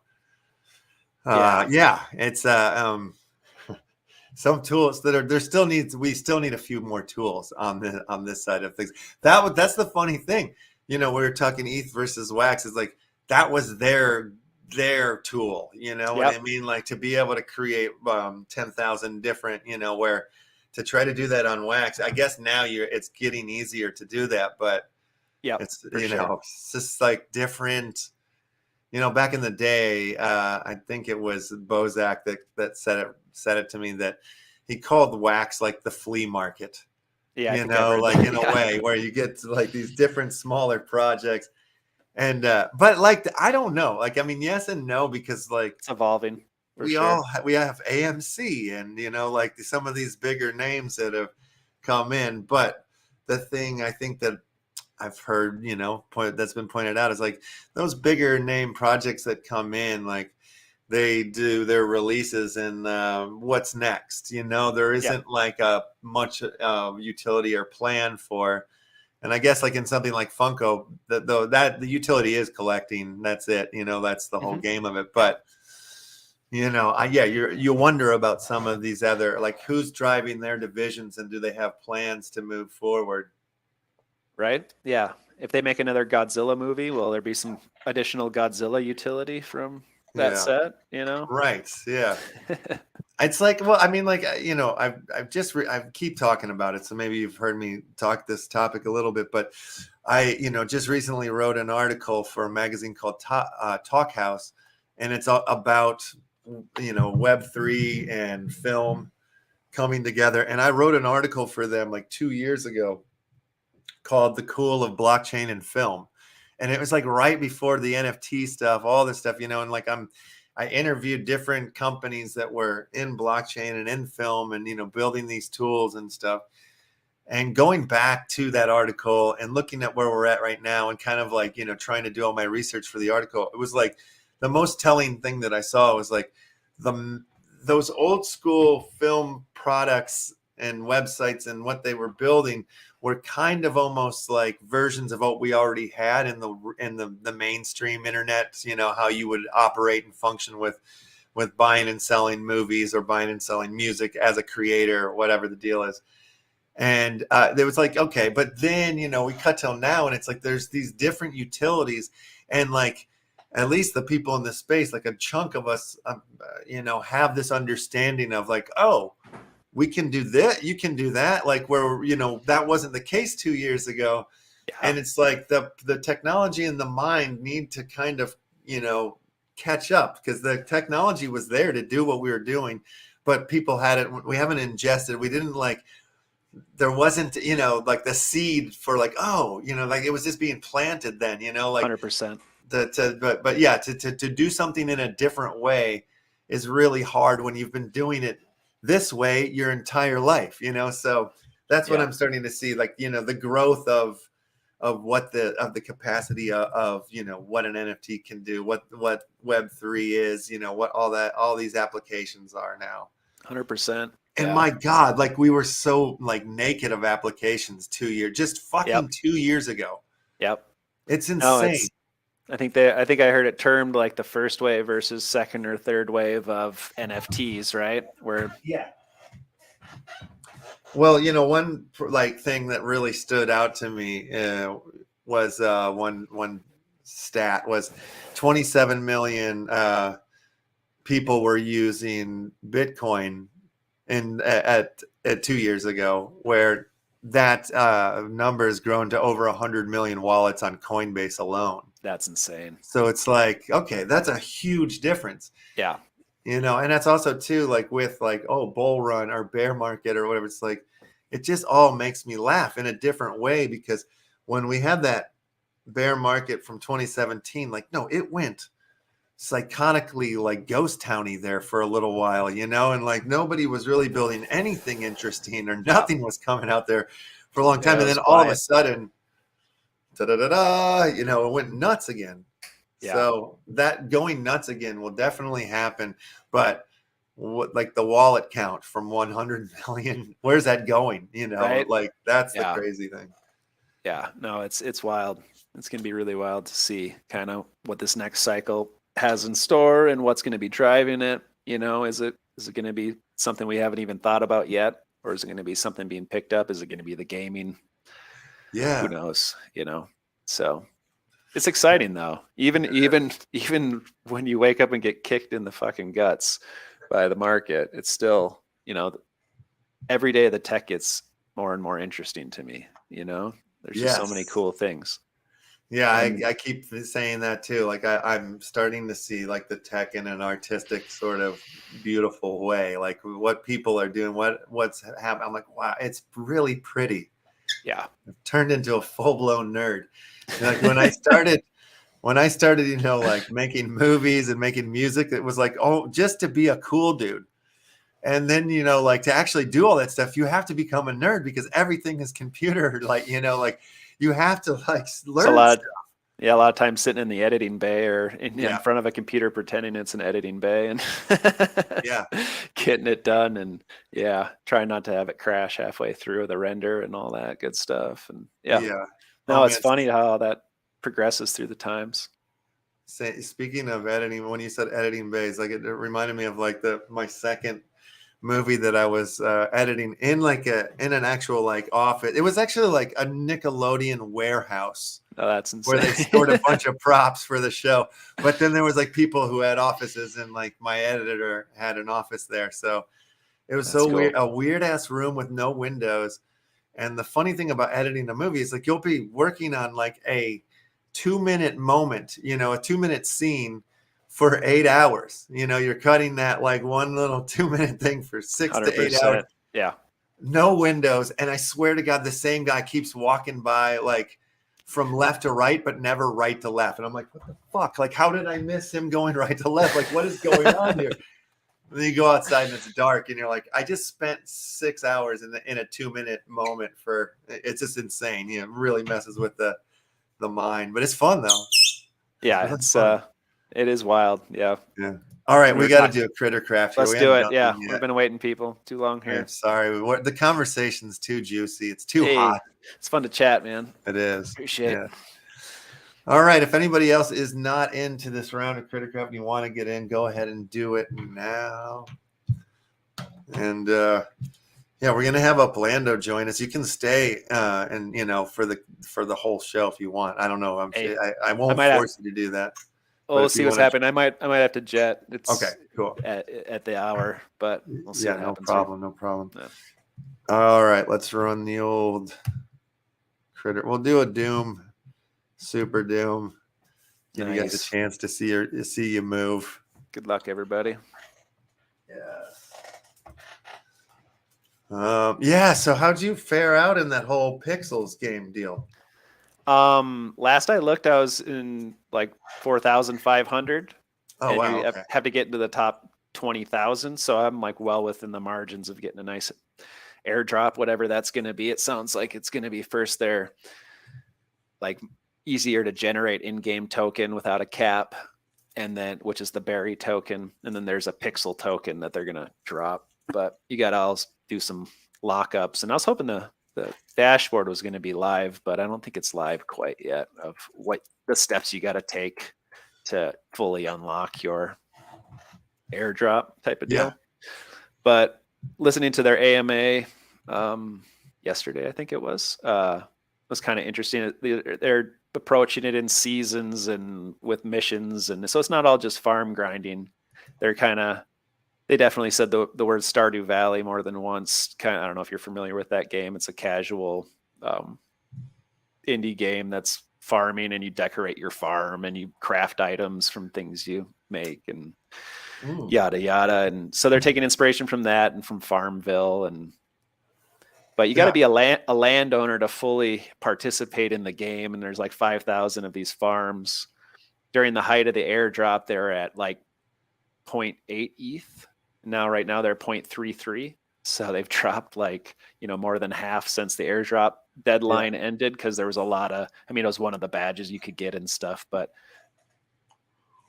it's, some tools that are, we still need a few more tools on this side of things. That's the funny thing. You know, we were talking ETH versus wax, is like, that was their tool, you know what I mean? Like, to be able to create 10,000 different, you know, where to try to do that on wax, I guess now it's getting easier to do that, but it's, you know, it's just like different, you know, back in the day, I think it was Bozak that said it to me, that he called wax like the flea market, you know, like in a way where you get to like these different smaller projects. And but like, I don't know, like, I mean, yes and no, because like it's evolving. We have AMC and, you know, like some of these bigger names that have come in. But the thing I think that I've heard, you know, that's been pointed out is like those bigger name projects that come in, like they do their releases and what's next, you know, there isn't like a much utility or plan for. And I guess like in something like Funko, the utility is collecting. That's it. You know, that's the whole game of it. But, you know, you wonder about some of these other, like, who's driving their divisions and do they have plans to move forward? Right? Yeah. If they make another Godzilla movie, will there be some additional Godzilla utility from that set? You know? Right. Yeah. It's like, well, I mean, like, you know, I keep talking about it, so maybe you've heard me talk this topic a little bit, but I, you know, just recently wrote an article for a magazine called Talk House, and it's about, you know, Web3 and film coming together. And I wrote an article for them like 2 years ago called "The Cool of Blockchain and Film," and it was like right before the NFT stuff, all this stuff, you know, and like I interviewed different companies that were in blockchain and in film and, you know, building these tools and stuff. And going back to that article and looking at where we're at right now and kind of like, you know, trying to do all my research for the article, it was like the most telling thing that I saw was like those old school film products and websites and what they were building were kind of almost like versions of what we already had in the mainstream internet, you know, how you would operate and function with buying and selling movies or buying and selling music as a creator or whatever the deal is. And there was like, okay, but then, you know, we cut till now and it's like there's these different utilities, and like at least the people in this space, like a chunk of us, you know, have this understanding of like, oh, we can do that, you can do that, like where, you know, that wasn't the case 2 years ago. And it's like the technology and the mind need to kind of, you know, catch up, because the technology was there to do what we were doing, but people we haven't ingested, we didn't like, there wasn't, you know, like the seed for like, oh, you know, like it was just being planted then, you know, like 100%. But yeah, to do something in a different way is really hard when you've been doing it this way your entire life, you know. So that's what I'm starting to see, like, you know, the growth of what the capacity of, you know, what an NFT can do, what Web3 is, you know, what all these applications are now. 100%. And my God, like we were so like naked of applications 2 years, just fucking 2 years ago. Yep. It's insane. I think I heard it termed like the first wave versus second or third wave of NFTs, right? Well, you know, one like thing that really stood out to me was one stat was 27 million people were using Bitcoin at 2 years ago, where that number has grown to over 100 million wallets on Coinbase alone. That's insane. So it's like, okay, that's a huge difference. Yeah. You know, and that's also too, like with like, oh, bull run or bear market or whatever. It's like, it just all makes me laugh in a different way, because when we had that bear market from 2017, like, no, it went psychotically like ghost towny there for a little while, you know, and like nobody was really building anything interesting or nothing was coming out there for a long time. And then all of a sudden, you know, it went nuts again. Yeah. So that going nuts again will definitely happen. But what, like the wallet count from 100 million, where's that going? You know, like that's the crazy thing. Yeah, no, it's wild. It's going to be really wild to see kind of what this next cycle has in store and what's going to be driving it. Is it going to be something we haven't even thought about yet, or is it going to be something being picked up? Is it going to be the gaming? Who Yeah. knows? So it's exciting though. Even when you wake up and get kicked in the fucking guts by the market, it's still, every day the tech gets more and more interesting to me. There's just so many Yes. cool things. Yeah, And I keep saying that too. Like I'm starting to see like the tech in an artistic sort of beautiful way. Like what people are doing, what's happening. I'm like, wow, it's really pretty. yeah, I've turned into a full-blown nerd. Like when I started, like making movies and making music, it was like, oh, just to be a cool dude. And then, like to actually do all that stuff, you have to become a nerd because everything is computer. Like, like you have to like learn stuff. A lot of times sitting in the editing bay or in Yeah. front of a computer pretending it's an editing bay and Yeah. getting it done, and trying not to have it crash halfway through the render and all that good stuff. And Yeah. no, Oh, it's man. funny how that progresses through the times. Speaking of editing, when you said editing bays, like it reminded me of like my second movie that I was editing in in an actual like office. It was actually like a Nickelodeon warehouse Oh, that's insane. where they stored a bunch of props for the show. But then there was like people who had offices, and like my editor had an office there. So it was That's so weird, cool. a weird ass room with no windows. And the funny thing about editing a movie is like you'll be working on like a 2-minute moment, a 2-minute scene for 8 hours. You're cutting that like one little 2-minute thing for 6 to 8 hours. Yeah. No windows. And I swear to God, the same guy keeps walking by like from left to right, but never right to left. And I'm like, what the fuck? Like, how did I miss him going right to left? Like, what is going on here? And then you go outside and it's dark, and you're like, I just spent 6 hours in a 2-minute moment it's just insane. It really messes with the mind, but it's fun though. Yeah, really it's fun. it is wild. Yeah. Yeah. All right, we got to do a critter craft here. Let's We do haven't it. done Yeah, one yet. we've been waiting, people, too long here. I'm sorry. The conversation's too juicy. It's too hot. It's fun to chat, man. It is. Appreciate it. All right. If anybody else is not into this round of critter craft and you want to get in, go ahead and do it now. And we're gonna have Uplando join us. You can stay and for the whole show if you want. I don't know. I won't force you to do that. We'll see what's happening. I might have to jet. It's okay. Cool. At the hour, but we'll see. Yeah, what happens. No problem. Yeah. All right, let's run the old critter. We'll do a Doom, Super Doom. Give you guys a chance to see you move. Good luck, everybody. Yeah. So how'd you fare out in that whole Pixels game deal? Last I looked, I was in like 4,500. Oh, wow. You have to get into the top 20,000. So I'm like well within the margins of getting a nice airdrop, whatever that's going to be. It sounds like it's going to be first there, like easier to generate in-game token without a cap, and then which is the berry token, and then there's a pixel token that they're going to drop. But you got to do some lockups, and I was hoping the dashboard was going to be live, but I don't think it's live quite yet of what the steps you got to take to fully unlock your airdrop type of deal. Yeah. But listening to their AMA yesterday, I think it was kind of interesting. They're approaching it in seasons and with missions, and so it's not all just farm grinding. They definitely said the word Stardew Valley more than once. I don't know if you're familiar with that game. It's a casual indie game that's farming, and you decorate your farm and you craft items from things you make and yada yada. And so they're taking inspiration from that and from Farmville. But you got to be a landowner to fully participate in the game. And there's like 5,000 of these farms. During the height of the airdrop, they're at like 0.8 ETH. Right now they're 0.33. So they've dropped like, more than half since the airdrop deadline ended, because there was a lot of, it was one of the badges you could get and stuff. But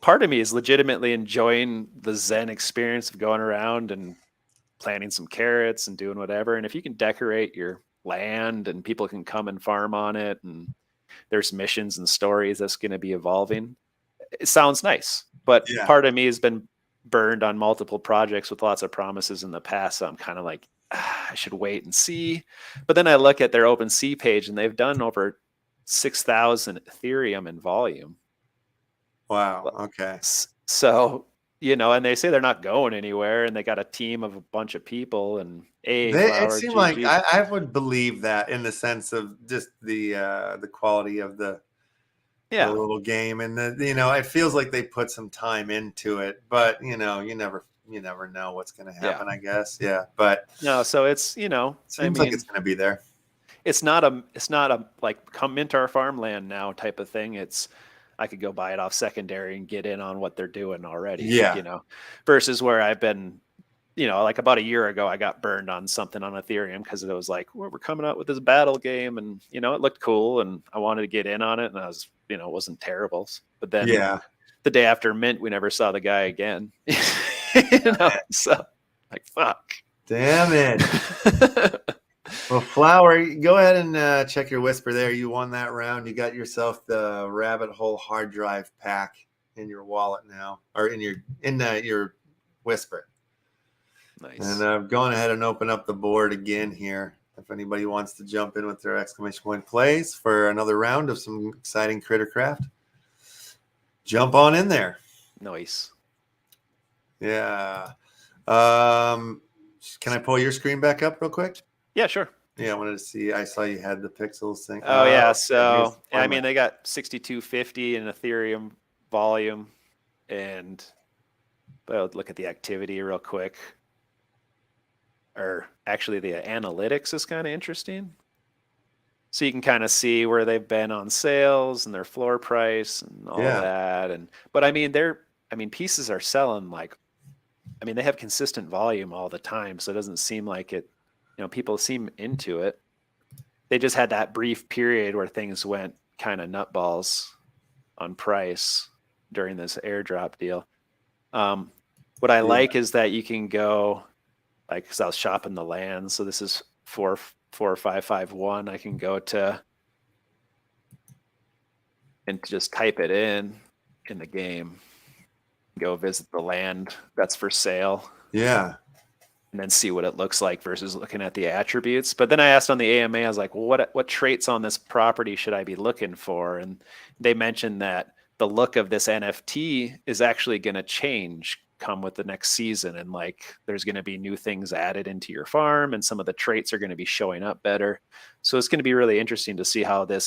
part of me is legitimately enjoying the Zen experience of going around and planting some carrots and doing whatever. And if you can decorate your land and people can come and farm on it, and there's missions and stories that's going to be evolving. It sounds nice, but Yeah. part of me has been burned on multiple projects with lots of promises in the past. So I'm kind of like, I should wait and see. But then I look at their OpenSea page and they've done over 6,000 Ethereum in volume. Wow. Okay. So, and they say they're not going anywhere, and they got a team of a bunch of people, and It seemed like GG. I would believe that in the sense of just the quality of the little game, and it feels like they put some time into it, but you never know what's going to happen. I guess. Yeah. But no, so it's seems like it's going to be there. It's not a like come into our farmland now type of thing. It's I could go buy it off secondary and get in on what they're doing already. Yeah. Versus where I've been, like about a year ago, I got burned on something on Ethereum because it was like, well, we're coming out with this battle game, and it looked cool, and I wanted to get in on it, and I was, it wasn't terrible. But then the day after mint, we never saw the guy again. So like fuck. Damn it. Well, Flower, go ahead and check your whisper there. You won that round. You got yourself the rabbit hole hard drive pack in your wallet now, or in your whisper. Nice. And I've gone ahead and opened up the board again here. If anybody wants to jump in with their exclamation point plays for another round of some exciting Crittercraft, jump on in there. Nice. Yeah. Can I pull your screen back up real quick? Yeah, sure. Yeah, I wanted to see. I saw you had the pixels thing. Oh, yeah. So, I mean, they got 6250 in Ethereum volume, but I'll look at the activity real quick. Or actually, the analytics is kind of interesting. So you can kind of see where they've been on sales and their floor price and all that. But I mean, pieces are selling they have consistent volume all the time, so it doesn't seem like it. People seem into it. They just had that brief period where things went kind of nutballs on price during this airdrop deal. What I like is that you can go, because I was shopping the land, so this is 44551. I can go to and just type it in the game. Go visit the land that's for sale. Yeah. And then see what it looks like versus looking at the attributes. But then I asked on the AMA, I was like, well, what traits on this property should I be looking for? And they mentioned that the look of this NFT is actually going to change come with the next season. And there's going to be new things added into your farm, and some of the traits are going to be showing up better. So it's going to be really interesting to see how the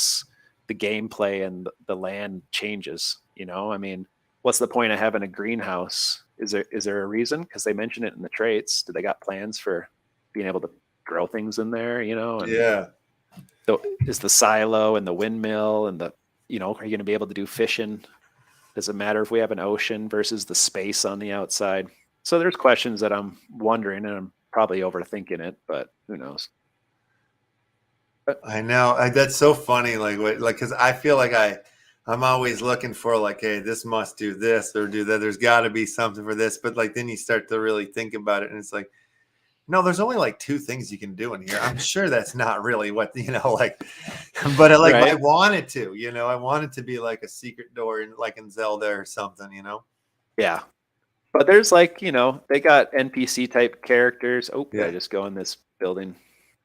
gameplay and the land changes. What's the point of having a greenhouse? Is there a reason? Because they mention it in the traits. Do they got plans for being able to grow things in there? So is the silo and the windmill and are you going to be able to do fishing? Does it matter if we have an ocean versus the space on the outside? So there's questions that I'm wondering, and I'm probably overthinking it, but who knows? I know. That's so funny. Because I feel like I'm always looking for hey, this must do this or do that. There's got to be something for this. But then you start to really think about it, and it's no, there's only two things you can do in here. I'm sure that's not really what, but right? I want it to, I want it to be a secret door in Zelda or something, Yeah. But there's they got NPC type characters. Oh, yeah. I just go in this building.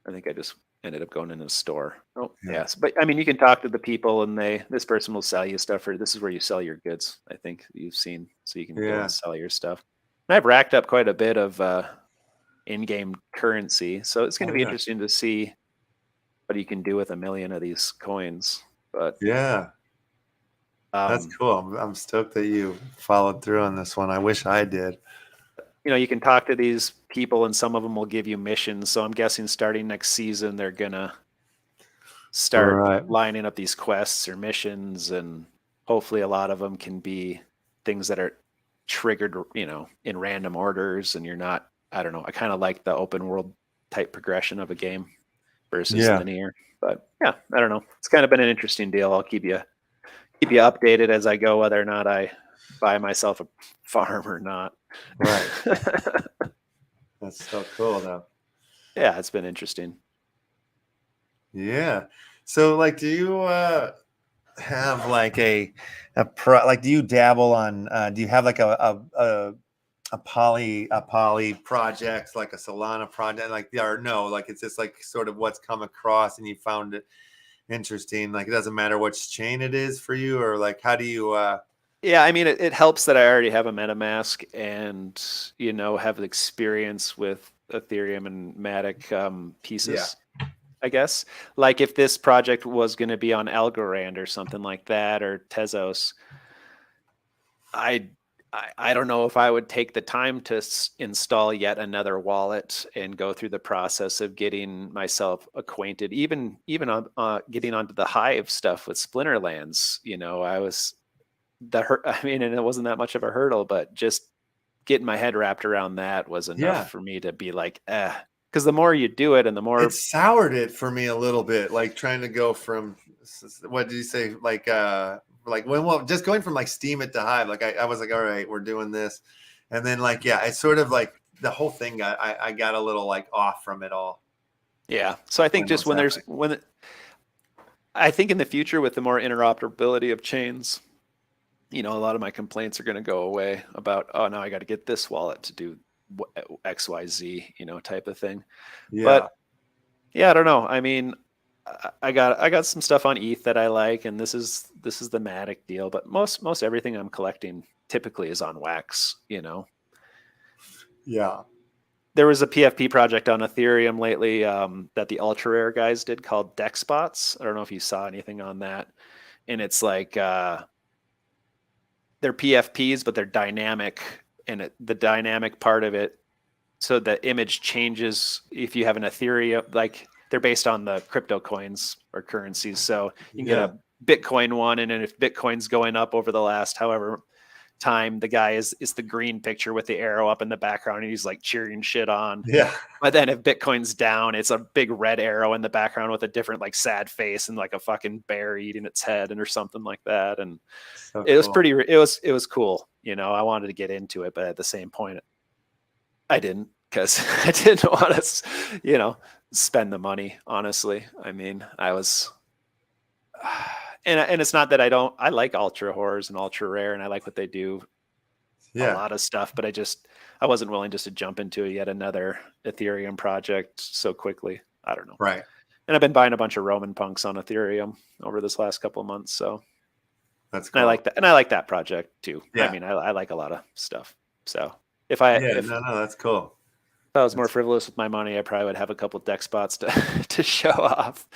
I think I just ended up going in a store. Oh, yes. But you can talk to the people, and this person will sell you stuff, or this is where you sell your goods. I think you've seen, so you can go and sell your stuff. And I've racked up quite a bit of in-game currency, so it's going to be interesting to see what you can do with 1 million of these coins. But that's cool. I'm stoked that you followed through on this one. I wish I did. You can talk to these people, and some of them will give you missions. So I'm guessing starting next season, they're going to start lining up these quests or missions, and hopefully a lot of them can be things that are triggered, in random orders, and you're not, I don't know. I kind of like the open world type progression of a game versus linear, but I don't know. It's kind of been an interesting deal. I'll keep you updated as I go, whether or not I buy myself a farm or not. Right. That's so cool, though. Yeah, it's been interesting. Yeah. So like, do you have like like, do you dabble on, do you have like a poly project, like a Solana project, like, or no, like it's just like sort of what's come across and you found it interesting. Like, it doesn't matter which chain it is for you, or like, how do you, Yeah, I mean, it helps that I already have a MetaMask and, have experience with Ethereum and Matic yeah, pieces, I guess. Like if this project was going to be on Algorand or something like that, or Tezos, I, I don't know if I would take the time to install yet another wallet and go through the process of getting myself acquainted, even on getting onto the Hive stuff with Splinterlands. I was I mean, and it wasn't that much of a hurdle, but just getting my head wrapped around that was enough yeah. for me to be like, because the more you do it and the It more, soured it for me a little bit, like trying to go from, what did you say, like when, well, just going from like Steam it to Hive. Like I was like, all right, we're doing this, and then like, yeah, I sort of like the whole thing I got a little like off from it all yeah. So I think when it just was happening. I think in the future with the more interoperability of chains, a lot of my complaints are going to go away about, oh, now I got to get this wallet to do XYZ, type of thing. Yeah, But yeah, I don't know. I mean, I got some stuff on ETH that I like, and this is the Matic deal. But most everything I'm collecting typically is on Wax. yeah, There was a PFP project on Ethereum lately that the ultra rare guys did called Deck Spots. I don't know if you saw anything on that, and it's like they're PFPs, but they're dynamic, and the dynamic part of it, so the image changes if you have an Ethereum, like they're based on the crypto coins or currencies. So you can get yeah, a Bitcoin one, and then if Bitcoin's going up over the last however time, the guy is the green picture with the arrow up in the background, and he's like cheering shit on. yeah. But then if Bitcoin's down, it's a big red arrow in the background with a different like sad face and like a fucking bear eating its head and or something like that. And So it was cool. pretty, it was cool. I wanted to get into it, but at the same point, I didn't, because I didn't want to, spend the money. Honestly, I mean, I was, and it's not that I like ultra horrors and ultra rare, and I like what they do, a Yeah, lot of stuff, but I wasn't willing just to jump into yet another Ethereum project so quickly. I don't know. right. And I've been buying a bunch of Roman punks on Ethereum over this last couple of months, so That's and I cool. like that, and I like that project too. I Yeah, mean, I like a lot of stuff. So if I yeah. if No, that's cool. if I was more That's frivolous with my money, I probably would have a couple deck spots to to show off.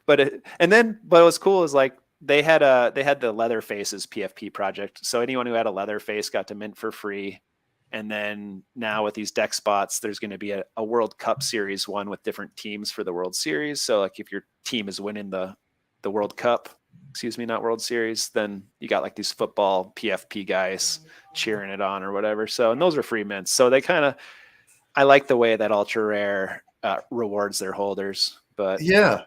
But what was cool is like they had the Leatherface's PFP project. So anyone who had a Leatherface got to mint for free. And then now with these deck spots, there's going to be a World Cup Series one with different teams for the World Series. So like if your team is winning the World Cup, excuse me, not World Series, then you got like these football PFP guys cheering it on or whatever. So, and those are free mints. So I like the way that ultra rare rewards their holders, but yeah.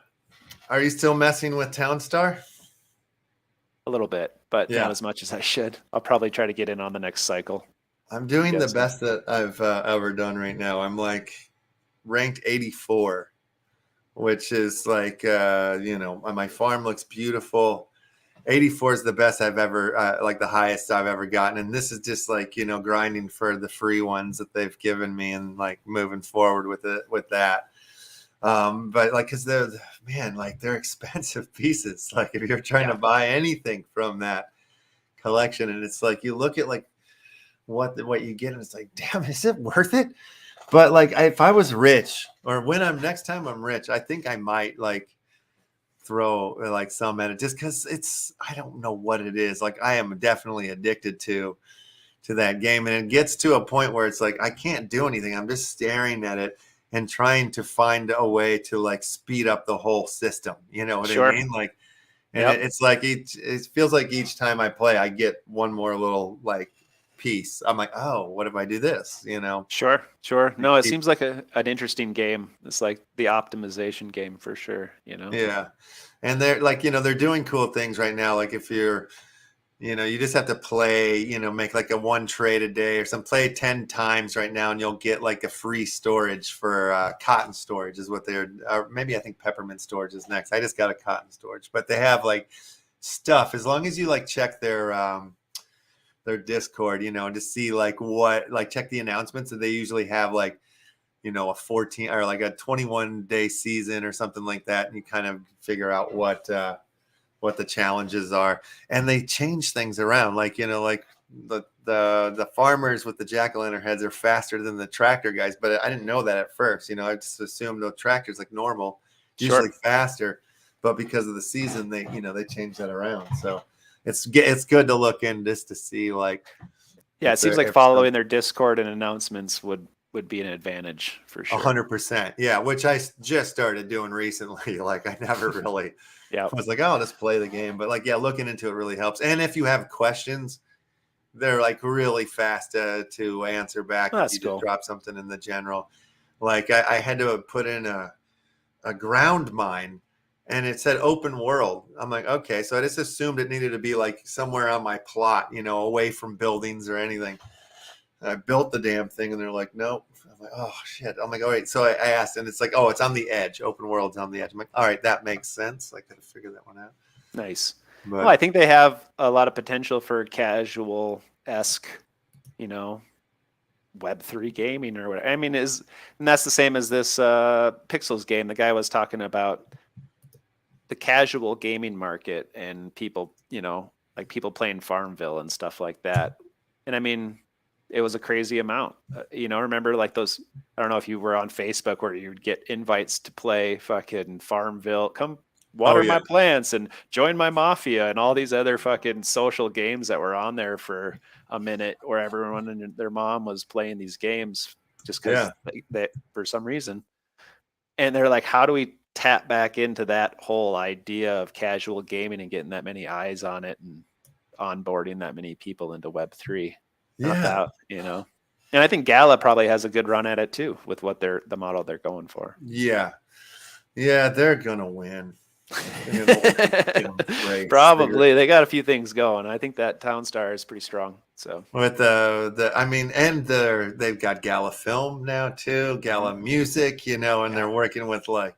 Are you still messing with Townstar? a little bit, but not Yeah. as much as I should. I'll probably try to get in on the next cycle. I'm doing Get the some. best that I've ever done right now. I'm like ranked 84, which is like, my farm looks beautiful. 84 is the best I've ever, like the highest I've ever gotten. And this is just like, grinding for the free ones that they've given me and like moving forward with that. But like, cause they're expensive pieces. Like if you're trying Yeah, to buy anything from that collection, and it's like, you look at like what you get, and it's like, damn, is it worth it? But like, if I was rich, or when next time I'm rich, I think I might like throw like some at it, just because I don't know what it is. Like I am definitely addicted to that game, and it gets to a point where it's like I can't do anything. I'm just staring at it and trying to find a way to like speed up the whole system. You know what I sure. mean? Like, and Yep. it's like it feels like each time I play, I get one more little like piece. I'm like, oh, what if I do this? Sure. Sure. I No, it keep, seems like an interesting game. It's like the optimization game for sure. yeah. And they're like, they're doing cool things right now. Like if you're You just have to play, make like a 1 trade a day or some, play 10 times right now, and you'll get like a free storage for cotton storage is what they're, maybe I think peppermint storage is next. I just got a cotton storage, but they have like stuff, as long as you like check their Discord, to see like check the announcements, and they usually have like, a 14 or like a 21-day season or something like that. And you kind of figure out what the challenges are, and they change things around. Like, like the farmers with the jack-o'-lantern heads are faster than the tractor guys. But I didn't know that at first, I just assumed the tractor's like normal, usually faster, but because of the season, they change that around. So it's good to look in just to see like, it seems like following their Discord and announcements would be an advantage for sure. 100%. Yeah. Which I just started doing recently. Like I never really was like, oh, let's play the game. But like, looking into it really helps. And if you have questions, they're like really fast to answer back. If you just drop something in the general. Like I had to put in a ground mine, and it said open world. I'm like, okay. So I just assumed it needed to be like somewhere on my plot, away from buildings or anything. I built the damn thing, and they're like, nope. I'm like, oh shit. I'm like, all right. So I asked, and it's like, oh, it's on the edge. Open world's on the edge. I'm like, all right, that makes sense. I could have figured that one out. Nice. But, well, I think they have a lot of potential for casual-esque, Web3 gaming or whatever. I mean, and that's the same as this Pixels game. The guy was talking about the casual gaming market and people, like people playing Farmville and stuff like that. And I mean, it was a crazy amount. Remember like those, I don't know if you were on Facebook where you'd get invites to play fucking Farmville, come water my plants and join my mafia and all these other fucking social games that were on there for a minute, where everyone and their mom was playing these games just because they for some reason. And they're like, how do we tap back into that whole idea of casual gaming and getting that many eyes on it and onboarding that many people into Web3? And I think Gala probably has a good run at it too, with what the model they're going for. Yeah, they're gonna win. Probably. They got a few things going. I think that Town Star is pretty strong. So with they've got Gala Film now too, Gala Music, and they're working with like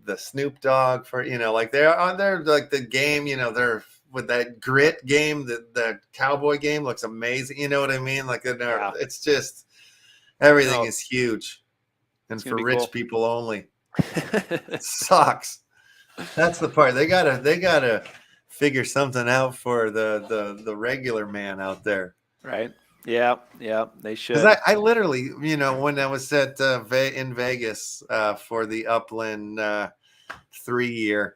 the Snoop Dogg for like they're like the game, they're with that Grit game, the cowboy game looks amazing. You know what I mean? Like it's just everything is huge, and for rich people only. It sucks. That's the part they gotta figure something out for the regular man out there. Right. Yeah. They should. Because I literally, when I was at in Vegas for the Upland 3 year.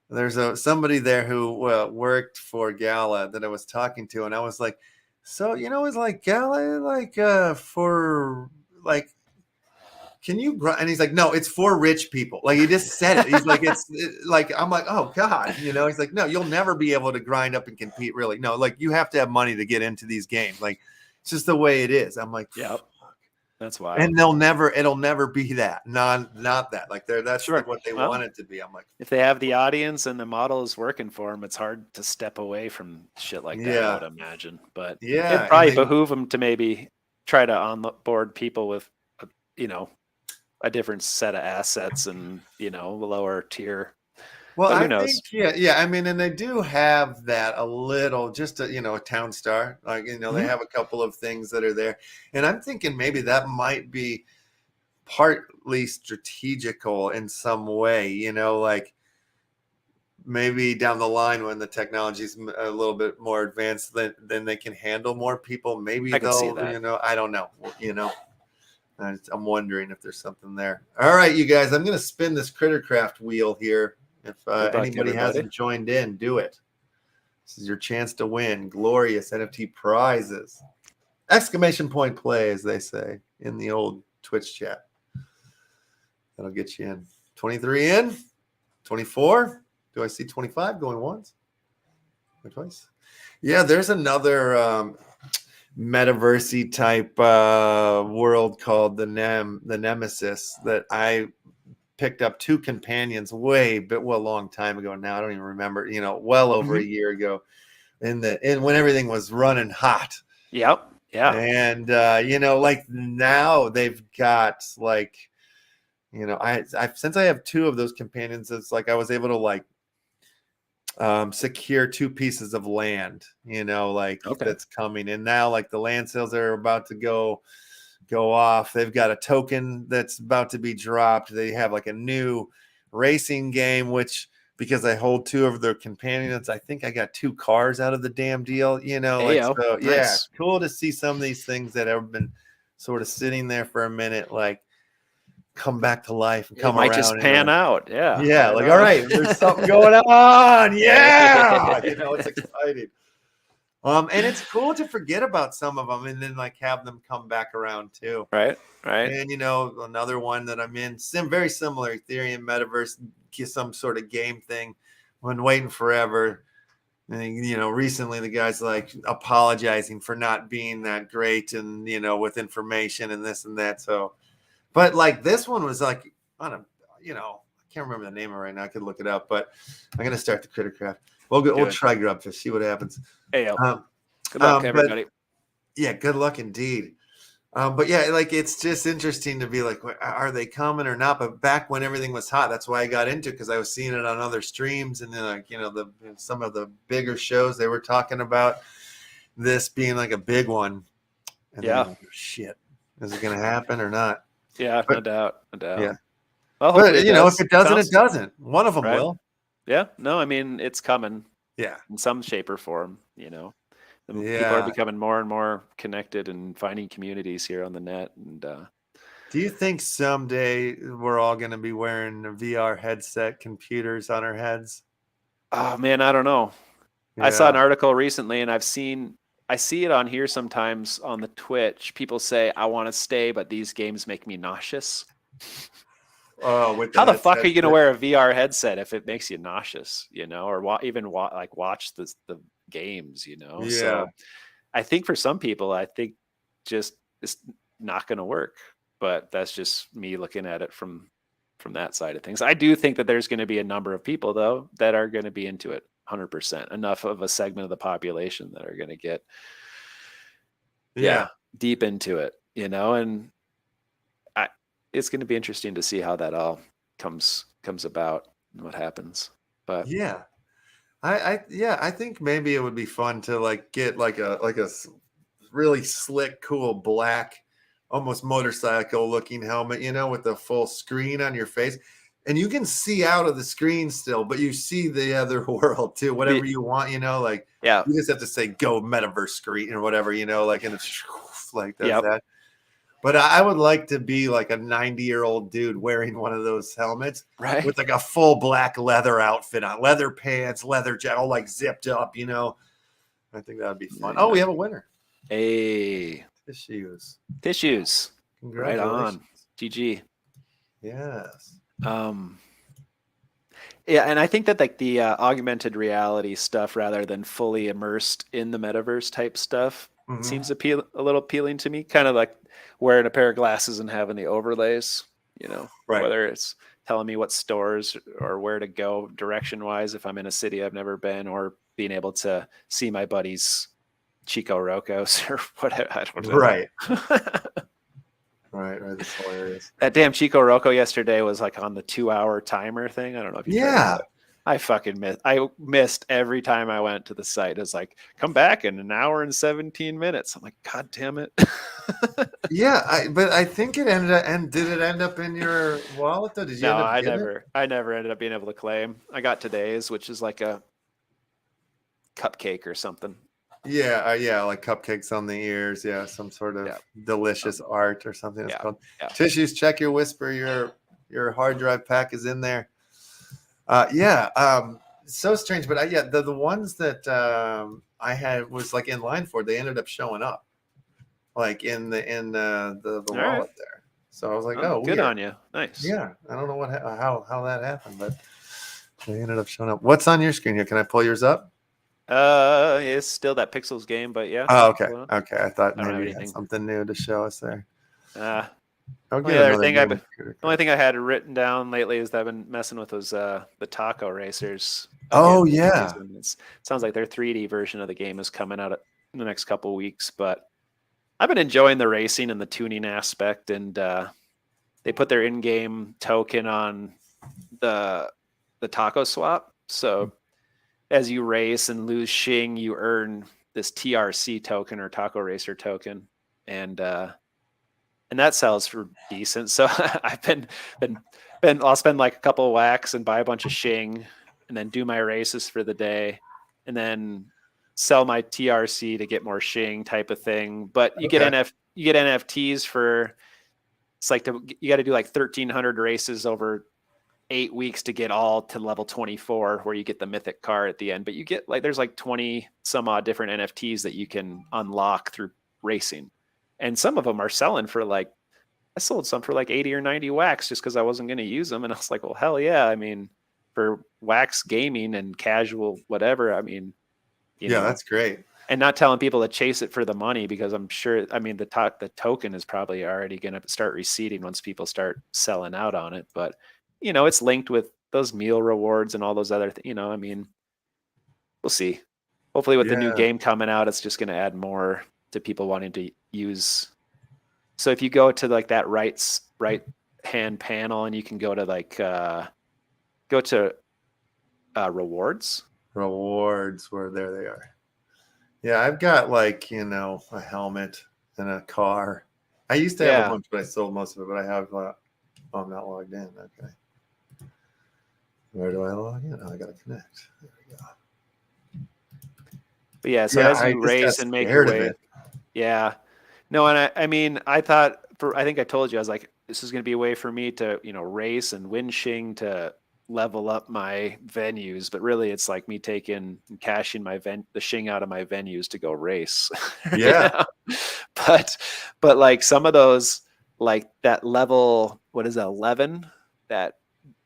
There's somebody there who worked for Gala that I was talking to, and I was like, so is like Gala like for like, can you grind? And he's like, no, it's for rich people. Like he just said it. He's like, like, I'm like, oh God, he's like, no, you'll never be able to grind up and compete. Really, no, like you have to have money to get into these games. Like it's just the way it is. I'm like, yeah. That's why. And it'll never be that. Not that. Like that's like what they want it to be. I'm like, if they have the audience and the model is working for them, it's hard to step away from shit like that, I would imagine. But it'd probably behoove them to maybe try to onboard people with, a different set of assets and, lower tier. Well, I think, I mean, and they do have that a little, just a Town Star, like, they have a couple of things that are there. And I'm thinking maybe that might be partly strategical in some way, like maybe down the line when the technology is a little bit more advanced, then they can handle more people. Maybe they'll, I don't know, I'm wondering if there's something there. All right, you guys, I'm going to spin this Crittercraft wheel here. If anybody hasn't joined in, do it. This is your chance to win glorious NFT prizes. Exclamation point play, as they say in the old Twitch chat. That'll get you in. 23 in. 24. Do I see 25 going once? Or twice? Yeah, there's another metaversy type world called the Nemesis that I picked up 2 companions a long time ago now. I don't even remember, well over a year ago, when everything was running hot. Yep. Yeah. And like now they've got like, since I have 2 of those companions, it's like I was able to like secure 2 pieces of land, that's coming. And now like the land sales are about to go off. They've got a token that's about to be dropped. They have like a new racing game, which because I hold 2 of their companions, I think I got 2 cars out of the damn deal, so yeah, Nice. cool to see some of these things that have been sort of sitting there for a minute, like come back to life and come It might around. just pan out. Yeah. Yeah. Right Like, on. all right, there's something going on. Yeah. It's exciting. And it's cool to forget about some of them and then like have them come back around too. Right. And another one that I'm in, very similar, Ethereum Metaverse, some sort of game thing. Been waiting forever. And recently the guy's like apologizing for not being that great and with information and this and that. So, but like this one was like on a, I can't remember the name of it right now. I could look it up, but I'm gonna start the Crittercraft. We'll try Grubfish, see what happens. Hey, good luck, everybody. Yeah, good luck indeed. But yeah, like it's just interesting to be like, are they coming or not? But back when everything was hot, that's why I got into it, because I was seeing it on other streams, and then like some of the bigger shows they were talking about this being like a big one. And then I'm like, oh, shit, is it gonna happen or not? Yeah, no doubt. Yeah. Well, but if it doesn't, it doesn't. One of them will. Yeah. No, I mean it's coming. Yeah. In some shape or form, People are becoming more and more connected and finding communities here on the net. And do you think someday we're all going to be wearing a VR headset, computers on our heads? Oh man, I don't know. Yeah. I saw an article recently, and I see it on here sometimes on the Twitch. People say, I want to stay, but these games make me nauseous. Oh, how the fuck are you going to wear a VR headset if it makes you nauseous, or watch the games, Yeah. So I think for some people, I think just it's not going to work, but that's just me looking at it from that side of things. I do think that there's going to be a number of people though that are going to be into it 100%, enough of a segment of the population that are going to get deep into it, and it's going to be interesting to see how that all comes about and what happens. But yeah, I think maybe it would be fun to like get like a really slick, cool black, almost motorcycle looking helmet, with the full screen on your face, and you can see out of the screen still, but you see the other world too, whatever you want, you just have to say go metaverse screen or whatever, and it's like that. But I would like to be like a 90-year-old dude wearing one of those helmets, right, with like a full black leather outfit on, leather pants, leather jacket, all like zipped up, I think that would be fun. Oh, we have a winner. Hey, tissues. Right on. GG. Yes. Yeah, and I think that like the augmented reality stuff, rather than fully immersed in the metaverse type stuff, seems a little appealing to me. Kind of like wearing a pair of glasses and having the overlays, right. Whether it's telling me what stores or where to go direction wise if I'm in a city I've never been, or being able to see my buddies Chico Rocos or whatever. I don't know. Right. Right. That's hilarious. That damn Chico Rocco yesterday was like on the 2-hour timer thing. I don't know if you tried that. I fucking missed. I missed every time I went to the site. It's like, come back in 1 hour and 17 minutes. I'm like, God damn it. Yeah, but I think it ended up. And did it end up in your wallet though? Did you? No, I never ended up being able to claim. I got today's, which is like a cupcake or something. Yeah, like cupcakes on the ears. Yeah, some sort of delicious art or something. It's called tissues. Check your whisper. Your hard drive pack is in there. So strange, but the ones that I had was like in line for, they ended up showing up, like in the wallet there. So I was like, oh, good weird. on you, nice. Yeah, I don't know how that happened, but they ended up showing up. What's on your screen here? Can I pull yours up? It's still that Pixels game, but yeah. Oh, okay. I thought I maybe you had something new to show us there. I'll The get other another thing game. the only thing I had written down lately is that I've been messing with those the taco racers. Oh, Again, yeah. it sounds like their 3D version of the game is coming out in the next couple of weeks, but I've been enjoying the racing and the tuning aspect, and they put their in-game token on the taco swap. So as you race and lose shing, you earn this TRC token or taco racer token, and that sells for decent. So I've been I'll spend like a couple of whacks and buy a bunch of shing, and then do my races for the day, and then sell my TRC to get more shing type of thing. But you get NFTs for, it's like you got to do like 1,300 races over 8 weeks to get all to level 24, where you get the mythic car at the end. But you get like, there's like 20 some odd different NFTs that you can unlock through racing. And some of them are selling for like, I sold some for like 80 or 90 wax just because I wasn't going to use them. And I was like, well, hell yeah. I mean, for wax gaming and casual, whatever, I mean, you know, that's great. And not telling people to chase it for the money, because I'm sure, I mean, the token is probably already going to start receding once people start selling out on it. But, you know, it's linked with those meal rewards and all those other things, you know, I mean, we'll see. Hopefully with the new game coming out, it's just going to add more to people wanting to use. So if you go to like that right hand panel, and you can go to like rewards Where there they are. Yeah, I've got like, you know, a helmet and a car. I used to have a bunch, but I sold most of it. But I have I'm not logged in. Okay, where do I log in? Oh, I gotta connect. There we go. But yeah, so as you race and make your way, no, and I mean, I think I told you, I was like, this is going to be a way for me to, you know, race and win shing to level up my venues. But really, it's like me taking and cashing the shing out of my venues to go race. Yeah. But like some of those, like that level, what is that, 11, that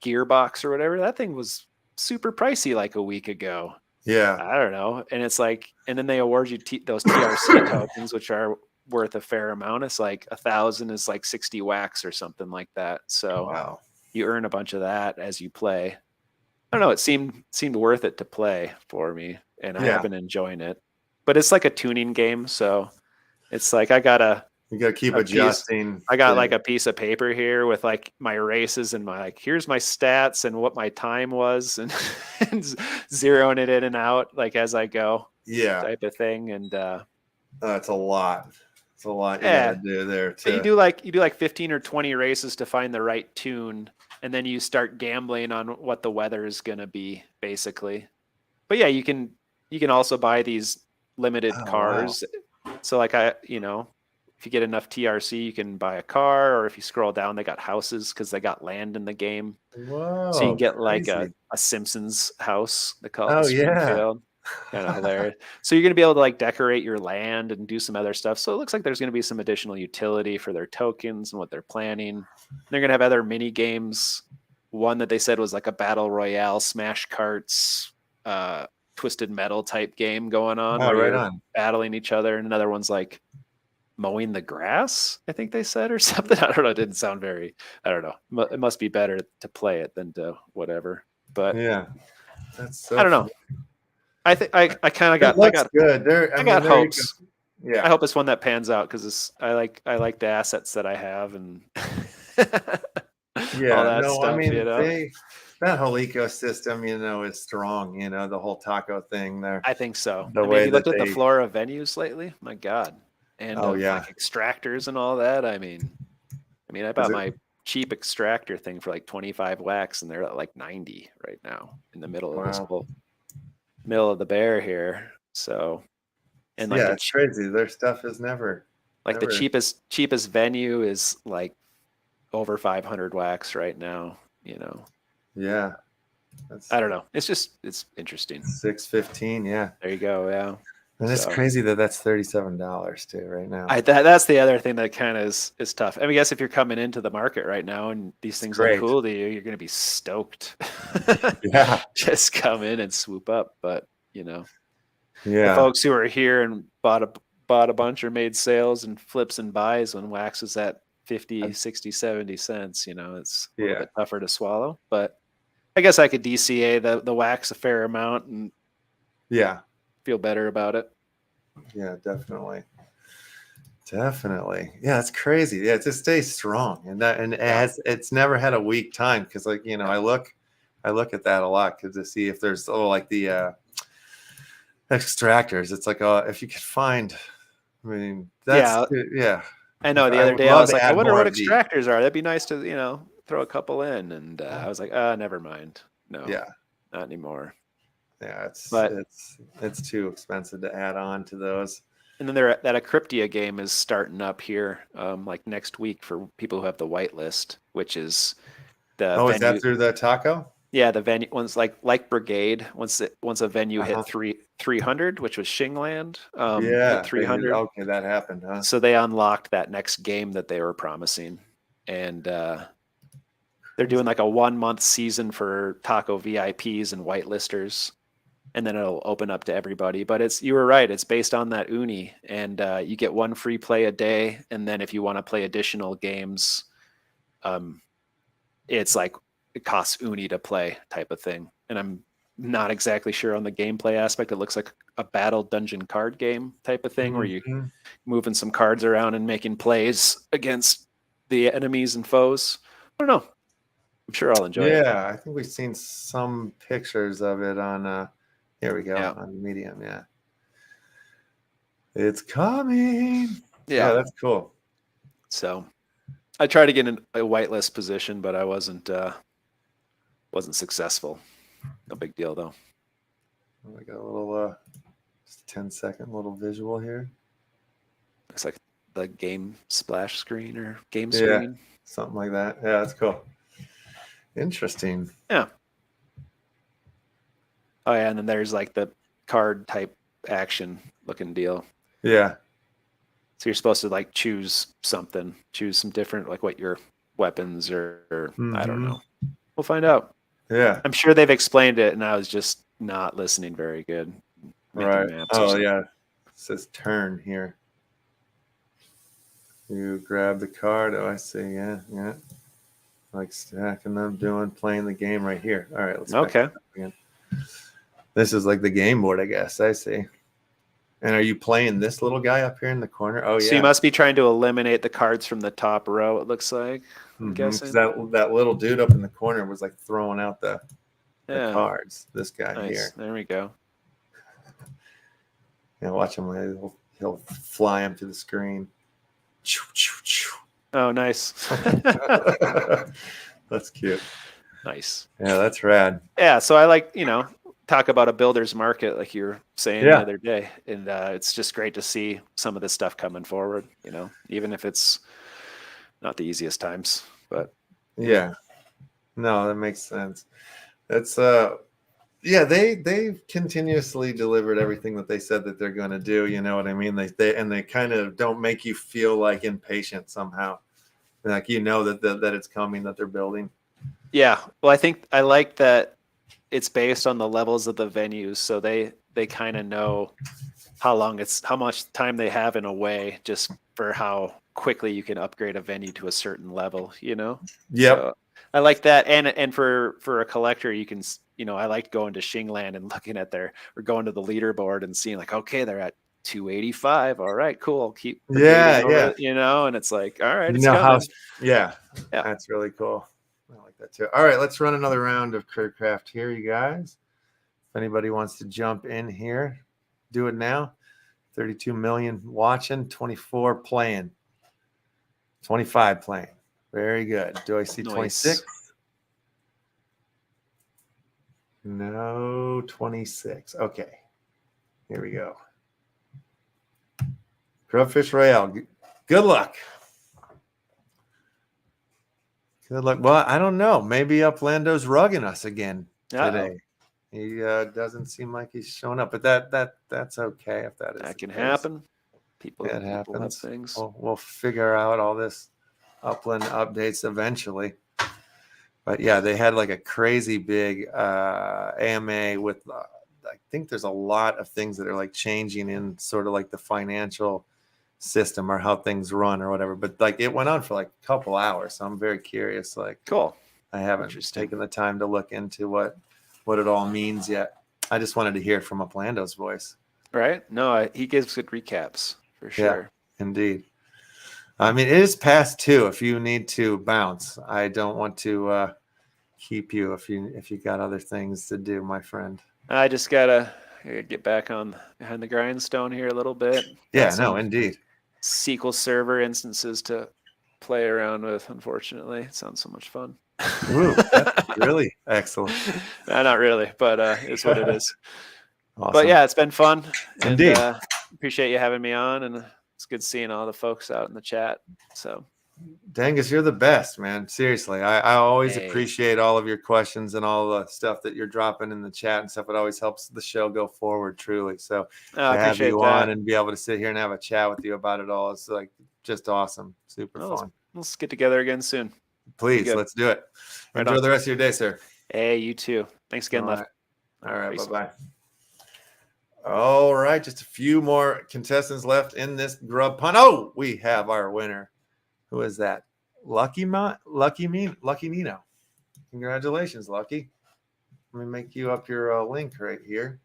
gearbox or whatever, that thing was super pricey like a week ago. Yeah. I don't know. And it's like, and then they award you those TRC tokens, which are worth a fair amount. It's like 1,000 is like 60 wax or something like that. So wow, you earn a bunch of that as you play. I don't know. It seemed worth it to play for me, and I have been enjoying it. But it's like a tuning game, so it's like you gotta keep adjusting. I got like a piece of paper here with like my races and my, like, here's my stats and what my time was, and, and zeroing it in and out like as I go, type of thing. And it's a lot. It's a lot you gotta do there too. But you do like 15 or 20 races to find the right tune, and then you start gambling on what the weather is gonna be, basically. But yeah, you can also buy these limited cars. Wow. So like if you get enough TRC, you can buy a car, or if you scroll down, they got houses because they got land in the game. Whoa, so you can get like a Simpsons house. They call it the Springfield. Kind of hilarious. So you're going to be able to like decorate your land and do some other stuff. So it looks like there's going to be some additional utility for their tokens and what they're planning. They're going to have other mini games. One that they said was like a battle royale, smash carts, twisted metal type game going on, where you're battling each other. And another one's like mowing the grass, I think they said, or something. I don't know. It didn't sound very, I don't know. It must be better to play it than to whatever. But yeah, that's so I don't know. I think I kind of got. It looks good. I got hopes. Yeah, I hope it's one that pans out, because I like the assets that I have, and all that stuff. I mean, that whole ecosystem, is strong. The whole taco thing there. I think so. Have you looked at the flora of venues lately? My God, and like extractors and all that. I mean, I bought my cheap extractor thing for like 25 wax, and they're at like 90 right now in the middle of this whole. Middle of the bear here. So, and like it's crazy. Their stuff is never the cheapest venue is like over 500 wax right now. Yeah, I don't know. It's interesting. 615. Yeah, there you go. Yeah, and it's crazy that's $37 too right now. That's the other thing that kind of is tough. I guess if you're coming into the market right now and these things are cool to you, you're going to be stoked. Yeah, just come in and swoop up. But the folks who are here and bought a bunch or made sales and flips and buys when wax was at 50, 60, 70 cents. You know, it's a little Yeah. bit tougher to swallow, but I guess I could DCA the wax a fair amount and Yeah. feel better about it. Yeah, definitely. Definitely. Yeah, it's crazy. Yeah, it just stays strong. And it's never had a weak time because, like, you know, I look at that a lot to see if there's like the extractors. It's like if you could find, I mean, that's yeah. I know the I other would day I love was to like, I add wonder more what of these. extractors are. That'd be nice to, you know, throw a couple in. And I was like, never mind. No, Yeah. not anymore. Yeah, But it's too expensive to add on to those. and then that Acryptia game is starting up here, like next week for people who have the whitelist, which is the Oh, venue. is that through the taco? Yeah, the venue ones like Brigade. Once a venue hit 300, which was Shingland. Yeah, hit 300. okay, that happened, huh? So they unlocked that next game that they were promising, and they're doing like a 1-month season for taco VIPs and whitelisters, and then it'll open up to everybody. But you were right, it's based on that uni, and you get 1 free play a day, and then if you want to play additional games, it's like it costs uni to play type of thing. And I'm not exactly sure on the gameplay aspect. It looks like a battle dungeon card game type of thing where you moving some cards around and making plays against the enemies and foes. I don't know. I'm sure I'll enjoy it. Yeah, I think we've seen some pictures of it on here we go, on Medium, yeah. It's coming. Yeah, that's cool. So I tried to get in a whitelist position, but I wasn't successful. No big deal though. I got a little just a 10-second little visual here. Looks like the game splash screen or game screen. Something like that. Yeah, that's cool. Interesting. Yeah. Oh yeah, and then there's like the card type action looking deal. Yeah. So you're supposed to like choose some different, like what your weapons or I don't know. We'll find out. Yeah. I'm sure they've explained it and I was just not listening very good. Right. Oh yeah. It says turn here. You grab the card. Oh, I see. Yeah. Yeah. Like stacking them, playing the game right here. All right. Let's again. This is like the game board, I guess. I see. And are you playing this little guy up here in the corner? Oh, yeah. So you must be trying to eliminate the cards from the top row, it looks like. I'm guessing. That little dude up in the corner was like throwing out the cards. This guy here. There we go. Yeah, watch him. He'll fly him to the screen. Oh, nice. That's cute. Nice. Yeah, that's rad. Yeah, so I like, talk about a builder's market like you were saying the other day. And it's just great to see some of this stuff coming forward, even if it's not the easiest times. But yeah. No, that makes sense. That's they've continuously delivered everything that they said that they're going to do. You know what I mean? They kind of don't make you feel like impatient somehow. Like that it's coming, that they're building. Yeah. Well, I think I like that it's based on the levels of the venues, so they kind of know how much time they have in a way, just for how quickly you can upgrade a venue to a certain level. Yep. So I like that, and for a collector, you can I like going to Shingland and looking at or going to the leaderboard and seeing like, okay, they're at 285. All right, cool. I'll keep and it's like, all right, it's coming. That's really cool. I like that too. All right, let's run another round of Craft here, you guys. If anybody wants to jump in here, do it now. 32 million watching, 24 playing, 25 playing. Very good. Do I see 26? No, 26. Okay. Here we go. Grubfish Royale. Good luck. Good luck. Well, I don't know. Maybe Uplando's rugging us again today. He doesn't seem like he's showing up, but that's okay if that is. That can happen. People happens. Have things. We'll figure out all this Upland updates eventually. But yeah, they had like a crazy big AMA with. I think there's a lot of things that are like changing in sort of like the financial system or how things run or whatever. But like it went on for like a couple hours, so I'm very curious. Like, cool. I haven't taken the time to look into what it all means yet. I just wanted to hear from Uplando's voice. Right? No, he gives good recaps for sure. Yeah, indeed. I mean, it is past 2. If you need to bounce, I don't want to keep you if you got other things to do, my friend. I just gotta get back behind the grindstone here a little bit. Yeah, no, indeed. SQL Server instances to play around with. Unfortunately, it sounds so much fun. Ooh, that's really excellent. Not really, but it's what it is. Awesome. But yeah, it's been fun. Indeed. And, appreciate you having me on, and it's good seeing all the folks out in the chat. So, Dangus, you're the best, man. Seriously, I always appreciate all of your questions and all the stuff that you're dropping in the chat and stuff. It always helps the show go forward, truly. So to have you on and be able to sit here and have a chat with you about it all is like just awesome, super fun. Let's get together again soon. Please, let's do it. Right Enjoy on. the rest of your day, sir. Hey, you too. Thanks again, Left. All right, bye-bye. All right, just a few more contestants left in this grub punt. Oh, we have our winner. Who is that? Lucky Nino. Congratulations, Lucky. Let me make you up your link right here.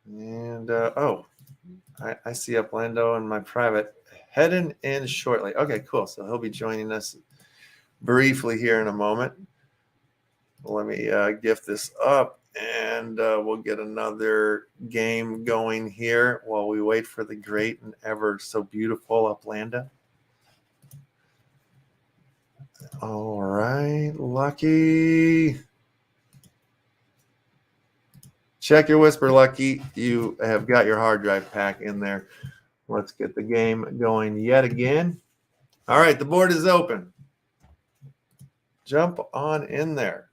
And, I see Uplando in my private heading in shortly. Okay, cool. So he'll be joining us briefly here in a moment. Let me gift this up, and we'll get another game going here while we wait for the great and ever so beautiful Uplando. All right, Lucky. Check your whisper, Lucky. You have got your hard drive pack in there. Let's get the game going yet again. All right, the board is open. Jump on in there.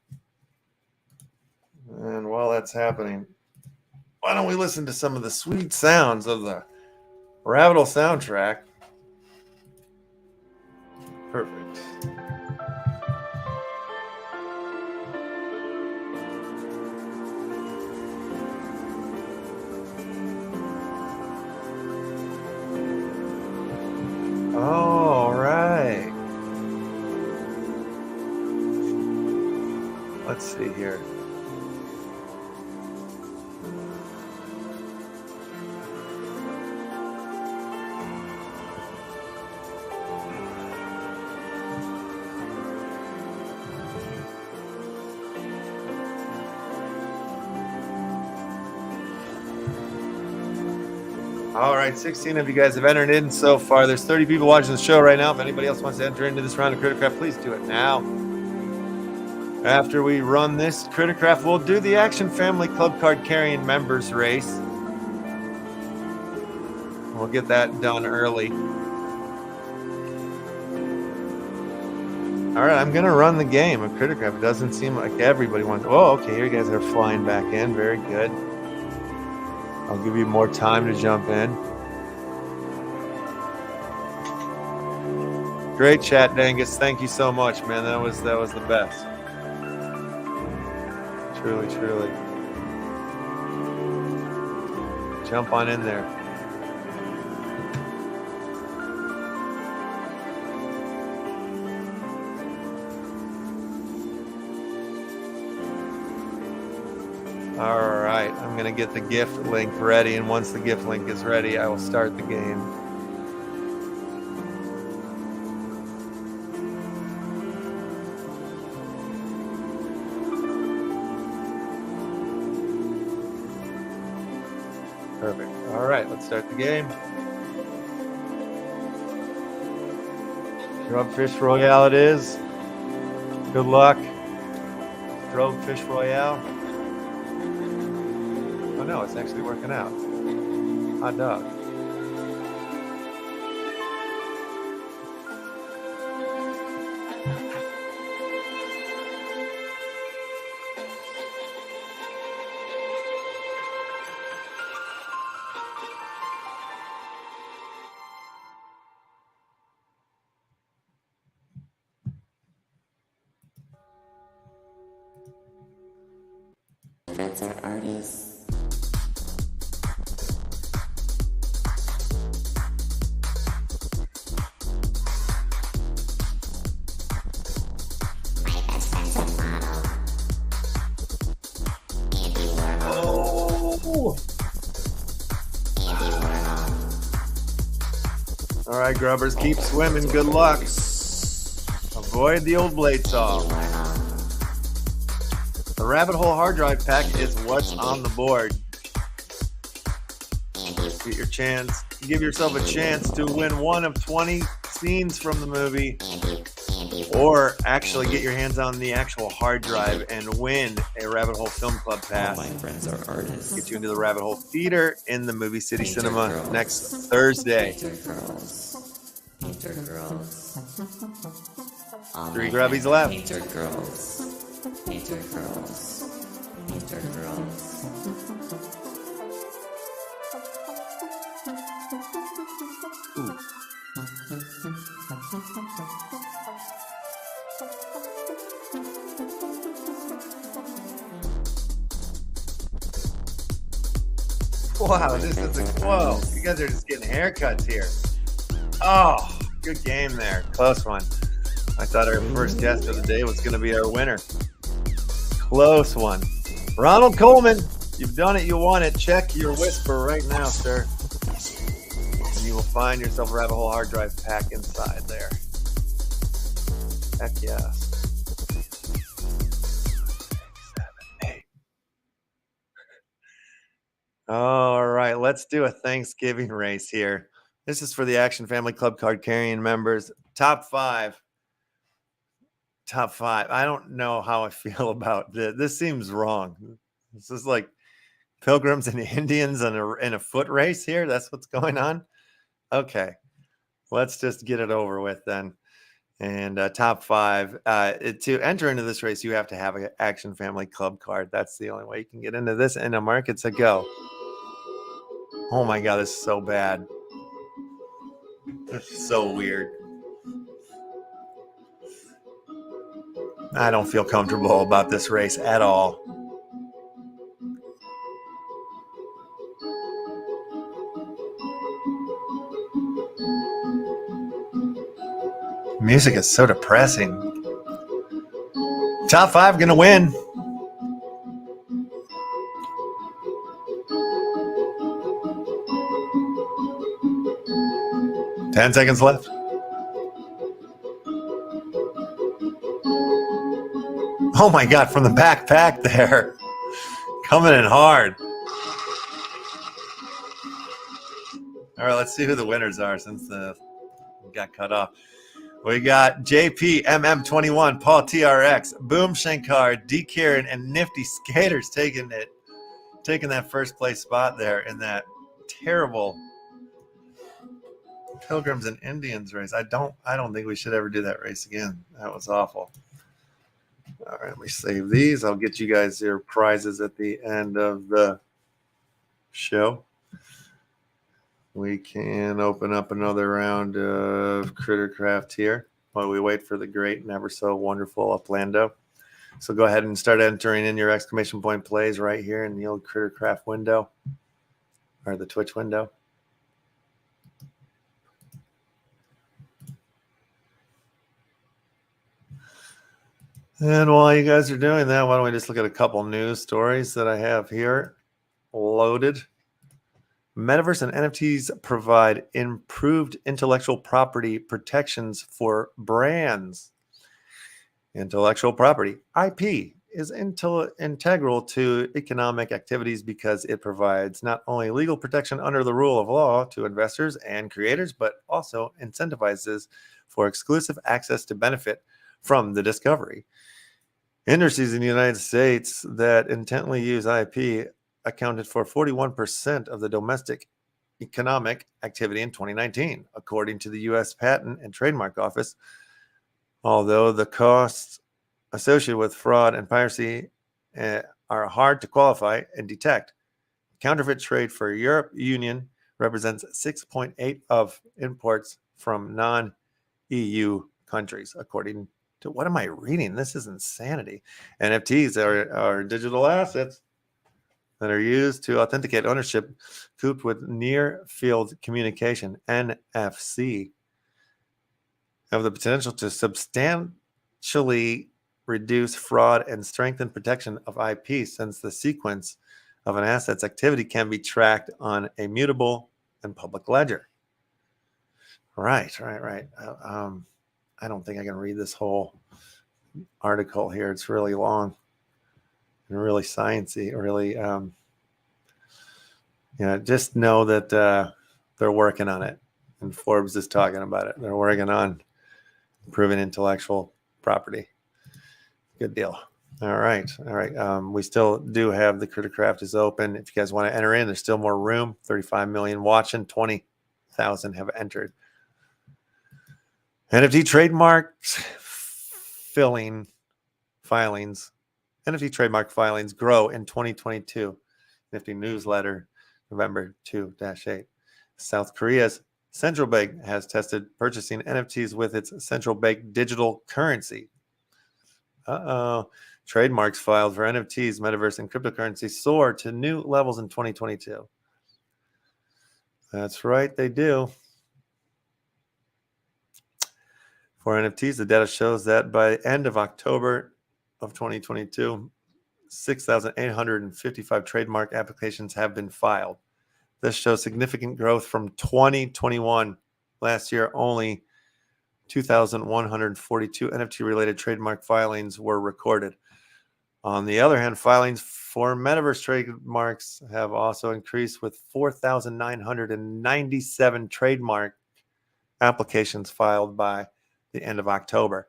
And while that's happening, why don't we listen to some of the sweet sounds of the Referral soundtrack? Perfect. All right. Let's see here. All right, 16 of you guys have entered in so far. There's 30 people watching the show right now. If anybody else wants to enter into this round of Criticraft, please do it now. After we run this Criticraft, we'll do the Action Family Club card carrying members race. We'll get that done early. All right, I'm going to run the game of Criticraft. It doesn't seem like everybody wants. Oh, okay, here you guys are flying back in. Very good. I'll give you more time to jump in. Great chat, Dangus. Thank you so much, man. That was the best. Truly, truly. Jump on in there. All right, I'm going to get the gift link ready, and once the gift link is ready, I will start the game. Perfect. All right, let's start the game. Drugfish Royale it is. Good luck. Drugfish Royale. Oh no, it's actually working out. Hot dog. That's our artist. All right, grubbers, keep swimming. Good luck. Avoid the old blade saw. The rabbit hole hard drive pack is what's on the board. Get your chance. Give yourself a chance to win one of 20 scenes from the movie, or actually get your hands on the actual hard drive and win a Rabbit Hole Film Club pass. All my friends are artists. Get you into the Rabbit Hole Theater in the Movie City Painter Cinema girls. next Thursday. Painter girls. Painter girls. All Three my grubbies friends left. are Painter girls. Painter girls. Painter girls. Wow, this is whoa. You guys are just getting haircuts here. Oh, good game there. Close one. I thought our first guest of the day was going to be our winner. Close one. Ronald Coleman, you've done it. You won it. Check your whisper right now, sir. And you will find yourself a Rabbit Hole hard drive pack inside there. Heck yes. 7, 8. All right, let's do a Thanksgiving race here. This is for the Action Family Club card carrying members. Top five. I don't know how I feel about this. This seems wrong. This is like Pilgrims and Indians in a foot race here. That's what's going on. Okay, let's just get it over with then. And top five. To enter into this race, you have to have an Action Family Club card. That's the only way you can get into this. And a market's a go. Oh my God, this is so bad. This is so weird. I don't feel comfortable about this race at all. Music is so depressing. Top five gonna win. Ten seconds left. Oh my God, from the backpack there. Coming in hard. All right, let's see who the winners are since the got cut off. We got JP, MM21, Paul TRX, Boom Shankar, D Kieran, and Nifty Skaters taking that first place spot there in that terrible Pilgrims and Indians race. I don't think we should ever do that race again. That was awful. All right, let me save these. I'll get you guys your prizes at the end of the show. We can open up another round of Crittercraft here while we wait for the great and ever so wonderful Uplando. So go ahead and start entering in your exclamation point plays right here in the old Crittercraft window or the Twitch window. And while you guys are doing that, why don't we just look at a couple news stories that I have here loaded. Metaverse and NFTs provide improved intellectual property protections for brands. Intellectual property, IP, is integral to economic activities because it provides not only legal protection under the rule of law to investors and creators, but also incentivizes for exclusive access to benefit from the discovery. Industries in the United States that intently use IP accounted for 41% of the domestic economic activity in 2019, according to the U.S. Patent and Trademark Office. Although the costs associated with fraud and piracy are hard to qualify and detect, counterfeit trade for Europe Union represents 6.8% of imports from non-EU countries, according to what am I reading? This is insanity. NFTs are digital assets that are used to authenticate ownership, coupled with near field communication, NFC, have the potential to substantially reduce fraud and strengthen protection of IP, since the sequence of an asset's activity can be tracked on a mutable and public ledger. Right. I don't think I can read this whole article here. It's really long and really sciencey. Really, just know that they're working on it, and Forbes is talking about it. They're working on improving intellectual property. Good deal. All right. We still do have the Crittercraft is open. If you guys want to enter in, there's still more room. 35 million watching, 20,000 have entered. NFT trademarks filings. NFT trademark filings grow in 2022. Nifty newsletter, November 2-8. South Korea's central bank has tested purchasing NFTs with its central bank digital currency. Trademarks filed for NFTs, metaverse, and cryptocurrency soar to new levels in 2022. That's right, they do. For NFTs, the data shows that by the end of October of 2022, 6,855 trademark applications have been filed. This shows significant growth from 2021. Last year, only 2,142 NFT-related trademark filings were recorded. On the other hand, filings for metaverse trademarks have also increased, with 4,997 trademark applications filed by the end of October.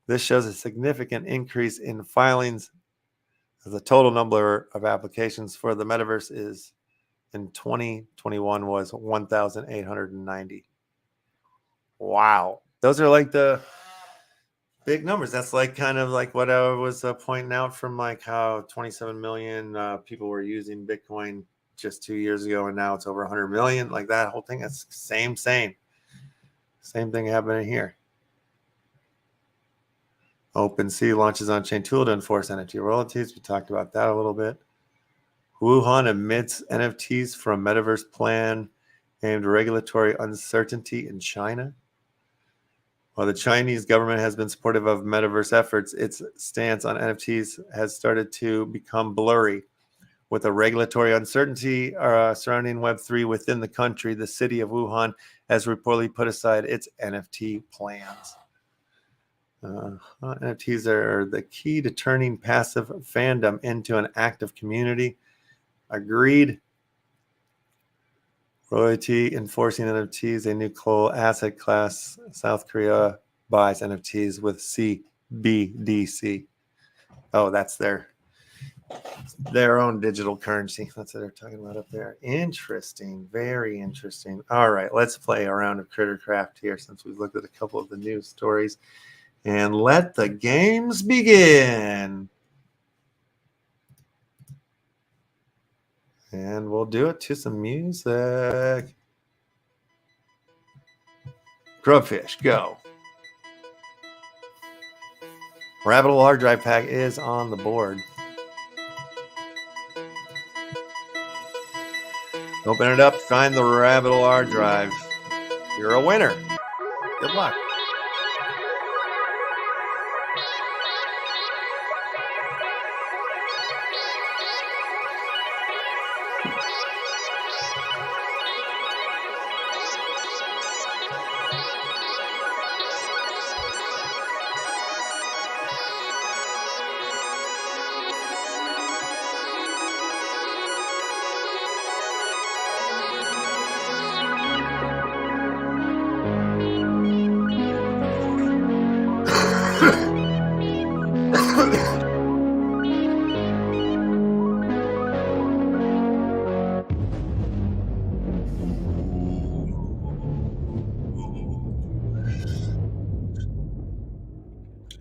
This shows a significant increase in filings. The total number of applications for the metaverse is in 2021 was 1,890. Wow. Those are like the big numbers. That's like kind of like what I was pointing out from like how 27 million people were using Bitcoin just 2 years ago, and now it's over 100 million. Like that whole thing. That's same thing happening here. OpenSea launches on-chain tool to enforce NFT royalties. We talked about that a little bit. Wuhan admits NFTs from metaverse plan and regulatory uncertainty in China. While the Chinese government has been supportive of metaverse efforts, its stance on NFTs has started to become blurry. With a regulatory uncertainty surrounding Web3 within the country, the city of Wuhan has reportedly put aside its NFT plans. NFTs are the key to turning passive fandom into an active community. Agreed. Royalty enforcing NFTs, a new coal asset class. South Korea buys NFTs with CBDC. Oh, that's their own digital currency. That's what they're talking about up there. Interesting. Very interesting. All right, let's play a round of Crittercraft here since we've looked at a couple of the news stories. And let the games begin. And we'll do it to some music. Grubfish, go. Rabbit Hole hard drive pack is on the board. Open it up, find the Rabbit Hole hard drive. You're a winner. Good luck.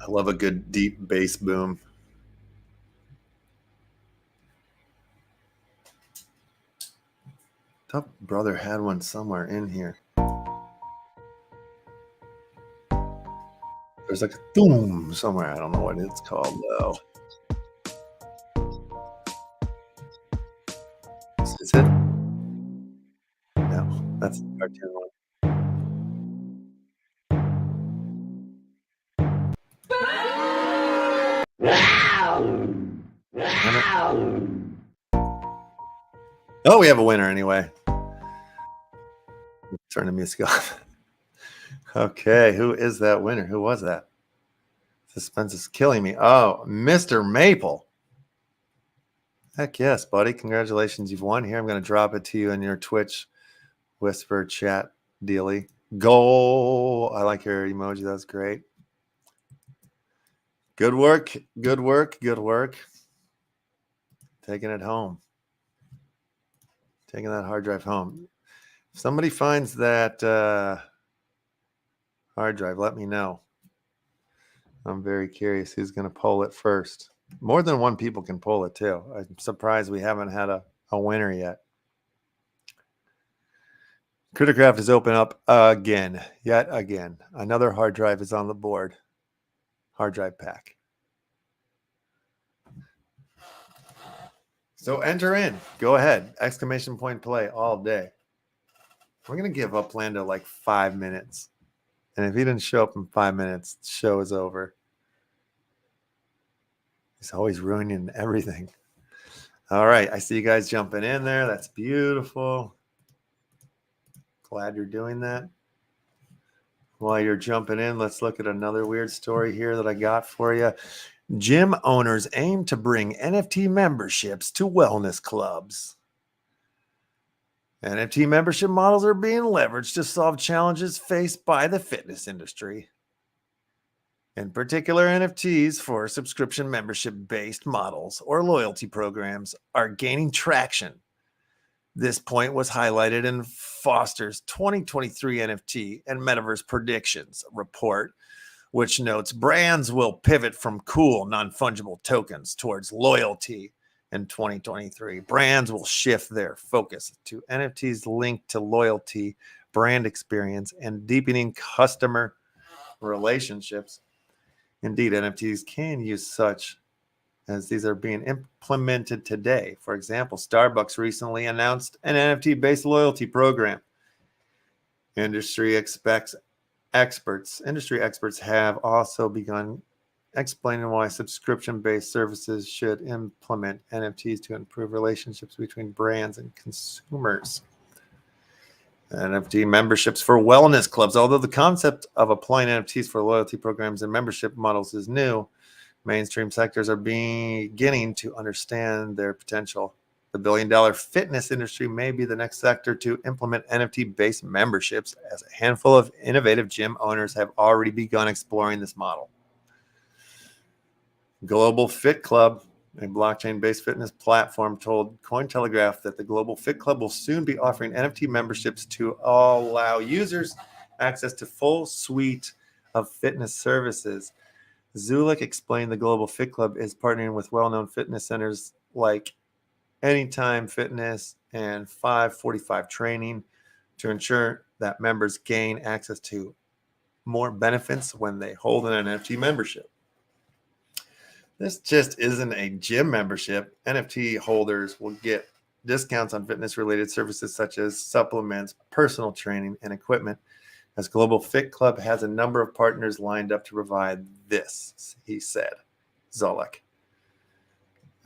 I love a good deep bass boom. Thought brother had one somewhere in here. There's like a boom somewhere. I don't know what it's called though. Is it? No, that's the cartoon one. Oh, we have a winner anyway. Turn the music off. Okay, who is that winner? Who was that? Suspense is killing me. Oh, Mr. Maple. Heck yes, buddy. Congratulations. You've won here. I'm going to drop it to you in your Twitch whisper chat dealy. Goal. I like your emoji. That's great. Good work. Good work. Good work. Taking it home. Taking that hard drive home. If somebody finds that hard drive, let me know. I'm very curious who's going to pull it first. More than one people can pull it too. I'm surprised we haven't had a winner yet. Criticraft is open up again. Yet again. Another hard drive is on the board. Hard drive pack. So enter in. Go ahead. Exclamation point play all day. We're going to give Uplando like 5 minutes. And if he didn't show up in 5 minutes, the show is over. He's always ruining everything. All right. I see you guys jumping in there. That's beautiful. Glad you're doing that. While you're jumping in, let's look at another weird story here that I got for you. Gym owners aim to bring NFT memberships to wellness clubs. NFT membership models are being leveraged to solve challenges faced by the fitness industry. In particular, NFTs for subscription membership-based models or loyalty programs are gaining traction. This point was highlighted in Foster's 2023 NFT and Metaverse Predictions report, which notes brands will pivot from cool, non-fungible tokens towards loyalty in 2023. Brands will shift their focus to NFTs linked to loyalty, brand experience, and deepening customer relationships. Indeed, NFTs can use such as these are being implemented today. For example, Starbucks recently announced an NFT-based loyalty program. Industry experts have also begun explaining why subscription-based services should implement NFTs to improve relationships between brands and consumers. NFT memberships for wellness clubs. Although the concept of applying NFTs for loyalty programs and membership models is new, mainstream sectors are beginning to understand their potential. The billion-dollar fitness industry may be the next sector to implement NFT-based memberships, as a handful of innovative gym owners have already begun exploring this model. Global Fit Club, a blockchain-based fitness platform, told Cointelegraph that the Global Fit Club will soon be offering NFT memberships to allow users access to full suite of fitness services. Zulik explained the Global Fit Club is partnering with well-known fitness centers like Anytime Fitness and 545 Training to ensure that members gain access to more benefits when they hold an NFT membership. This just isn't a gym membership. NFT holders will get discounts on fitness-related services such as supplements, personal training, and equipment, as Global Fit Club has a number of partners lined up to provide this, he said. Zolik.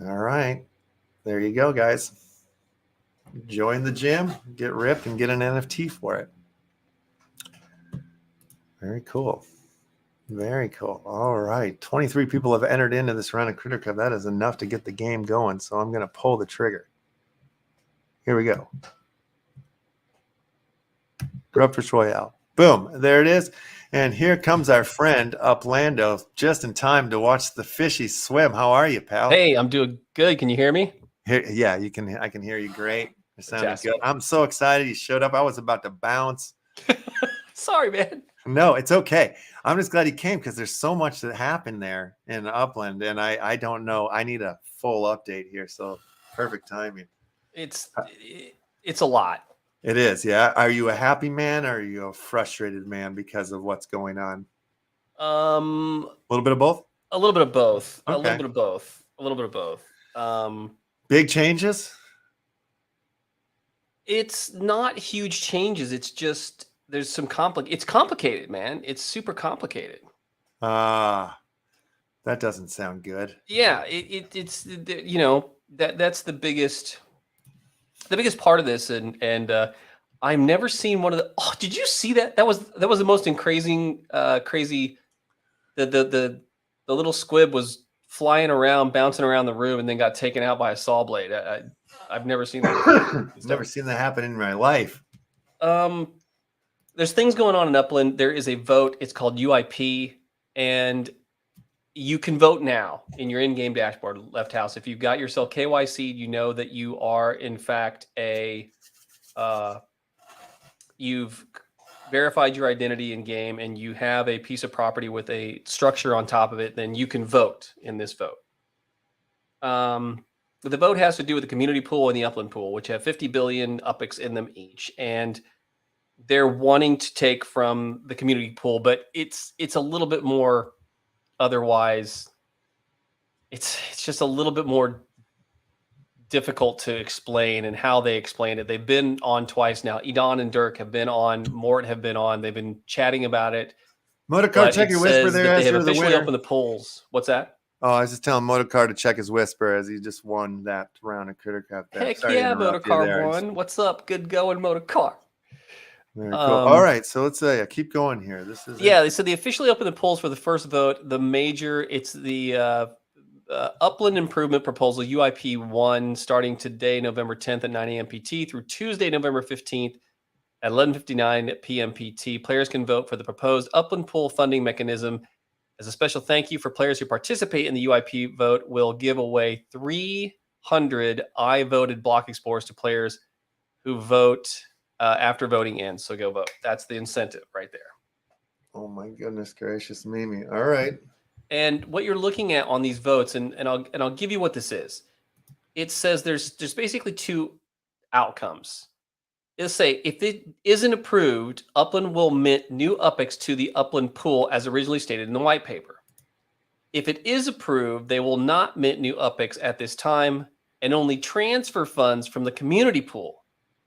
All right. There you go, guys. Join the gym, get ripped, and get an NFT for it. Very cool. Very cool. All right. 23 people have entered into this round of Critter Cup. That is enough to get the game going, so I'm going to pull the trigger. Here we go. Breakfast Royale. Boom. There it is. And here comes our friend Uplando, just in time to watch the fishies swim. How are you, pal? Hey, I'm doing good. Can you hear me? Yeah, you can. I can hear you great. It sounded Fantastic. good. I'm so excited you showed up. I was about to bounce. Sorry, man. No, it's okay. I'm just glad he came because there's so much that happened there in Upland, and I don't know. I need a full update here, so perfect timing. It's a lot. It is, yeah. Are you a happy man or are you a frustrated man because of what's going on? A little bit of both? A little bit of both. Okay. A little bit of both. A little bit of both. Big changes? It's not huge changes. It's just there's some it's complicated, man. It's super complicated. That doesn't sound good. Yeah, it's you know, that's the biggest part of this, and I've never seen one of the. Oh, did you see that? That was the most crazy. The little squib was flying around, bouncing around the room, and then got taken out by a saw blade. I've never seen that before. Never seen that happen in my life. There's things going on in Upland. There is a vote. It's called UIP, and you can vote now in your in-game dashboard, LeftHouse. If you've got yourself KYC, you know that you are in fact you've verified your identity in game and you have a piece of property with a structure on top of it, then you can vote in this vote. The vote has to do with the community pool and the Upland pool, which have 50 billion UPICs in them each. And they're wanting to take from the community pool, but it's a little bit more otherwise. It's just a little bit more difficult to explain, and how they explain it. They've been on twice now. Edon and Dirk have been on. Mort have been on. They've been chatting about it. Motorcar, check your whisper there. They have officially opened the polls. What's that? Oh, I was just telling Motorcar to check his whisper as he just won that round of Critter Cup. Heck yeah, Motorcar won. What's up? Good going, Motorcar. Very cool. All right, so let's keep going here. This is they said they officially opened the polls for the first vote. The major, it's the Upland Improvement Proposal UIP 1, starting today, November 10th at 9 a.m. PT through Tuesday, November 15th at 11:59 p.m. PT. Players can vote for the proposed Upland Pool funding mechanism. As a special thank you for players who participate in the UIP vote, we'll give away 300 I voted block explorers to players who vote after voting ends. So go vote. That's the incentive right there. Oh my goodness gracious, Mimi. All right. And what you're looking at on these votes, and I'll give you what this is. It says there's basically two outcomes. It'll say if it isn't approved, Upland will mint new UPICs to the Upland pool as originally stated in the white paper. If it is approved, they will not mint new UPICs at this time and only transfer funds from the community pool.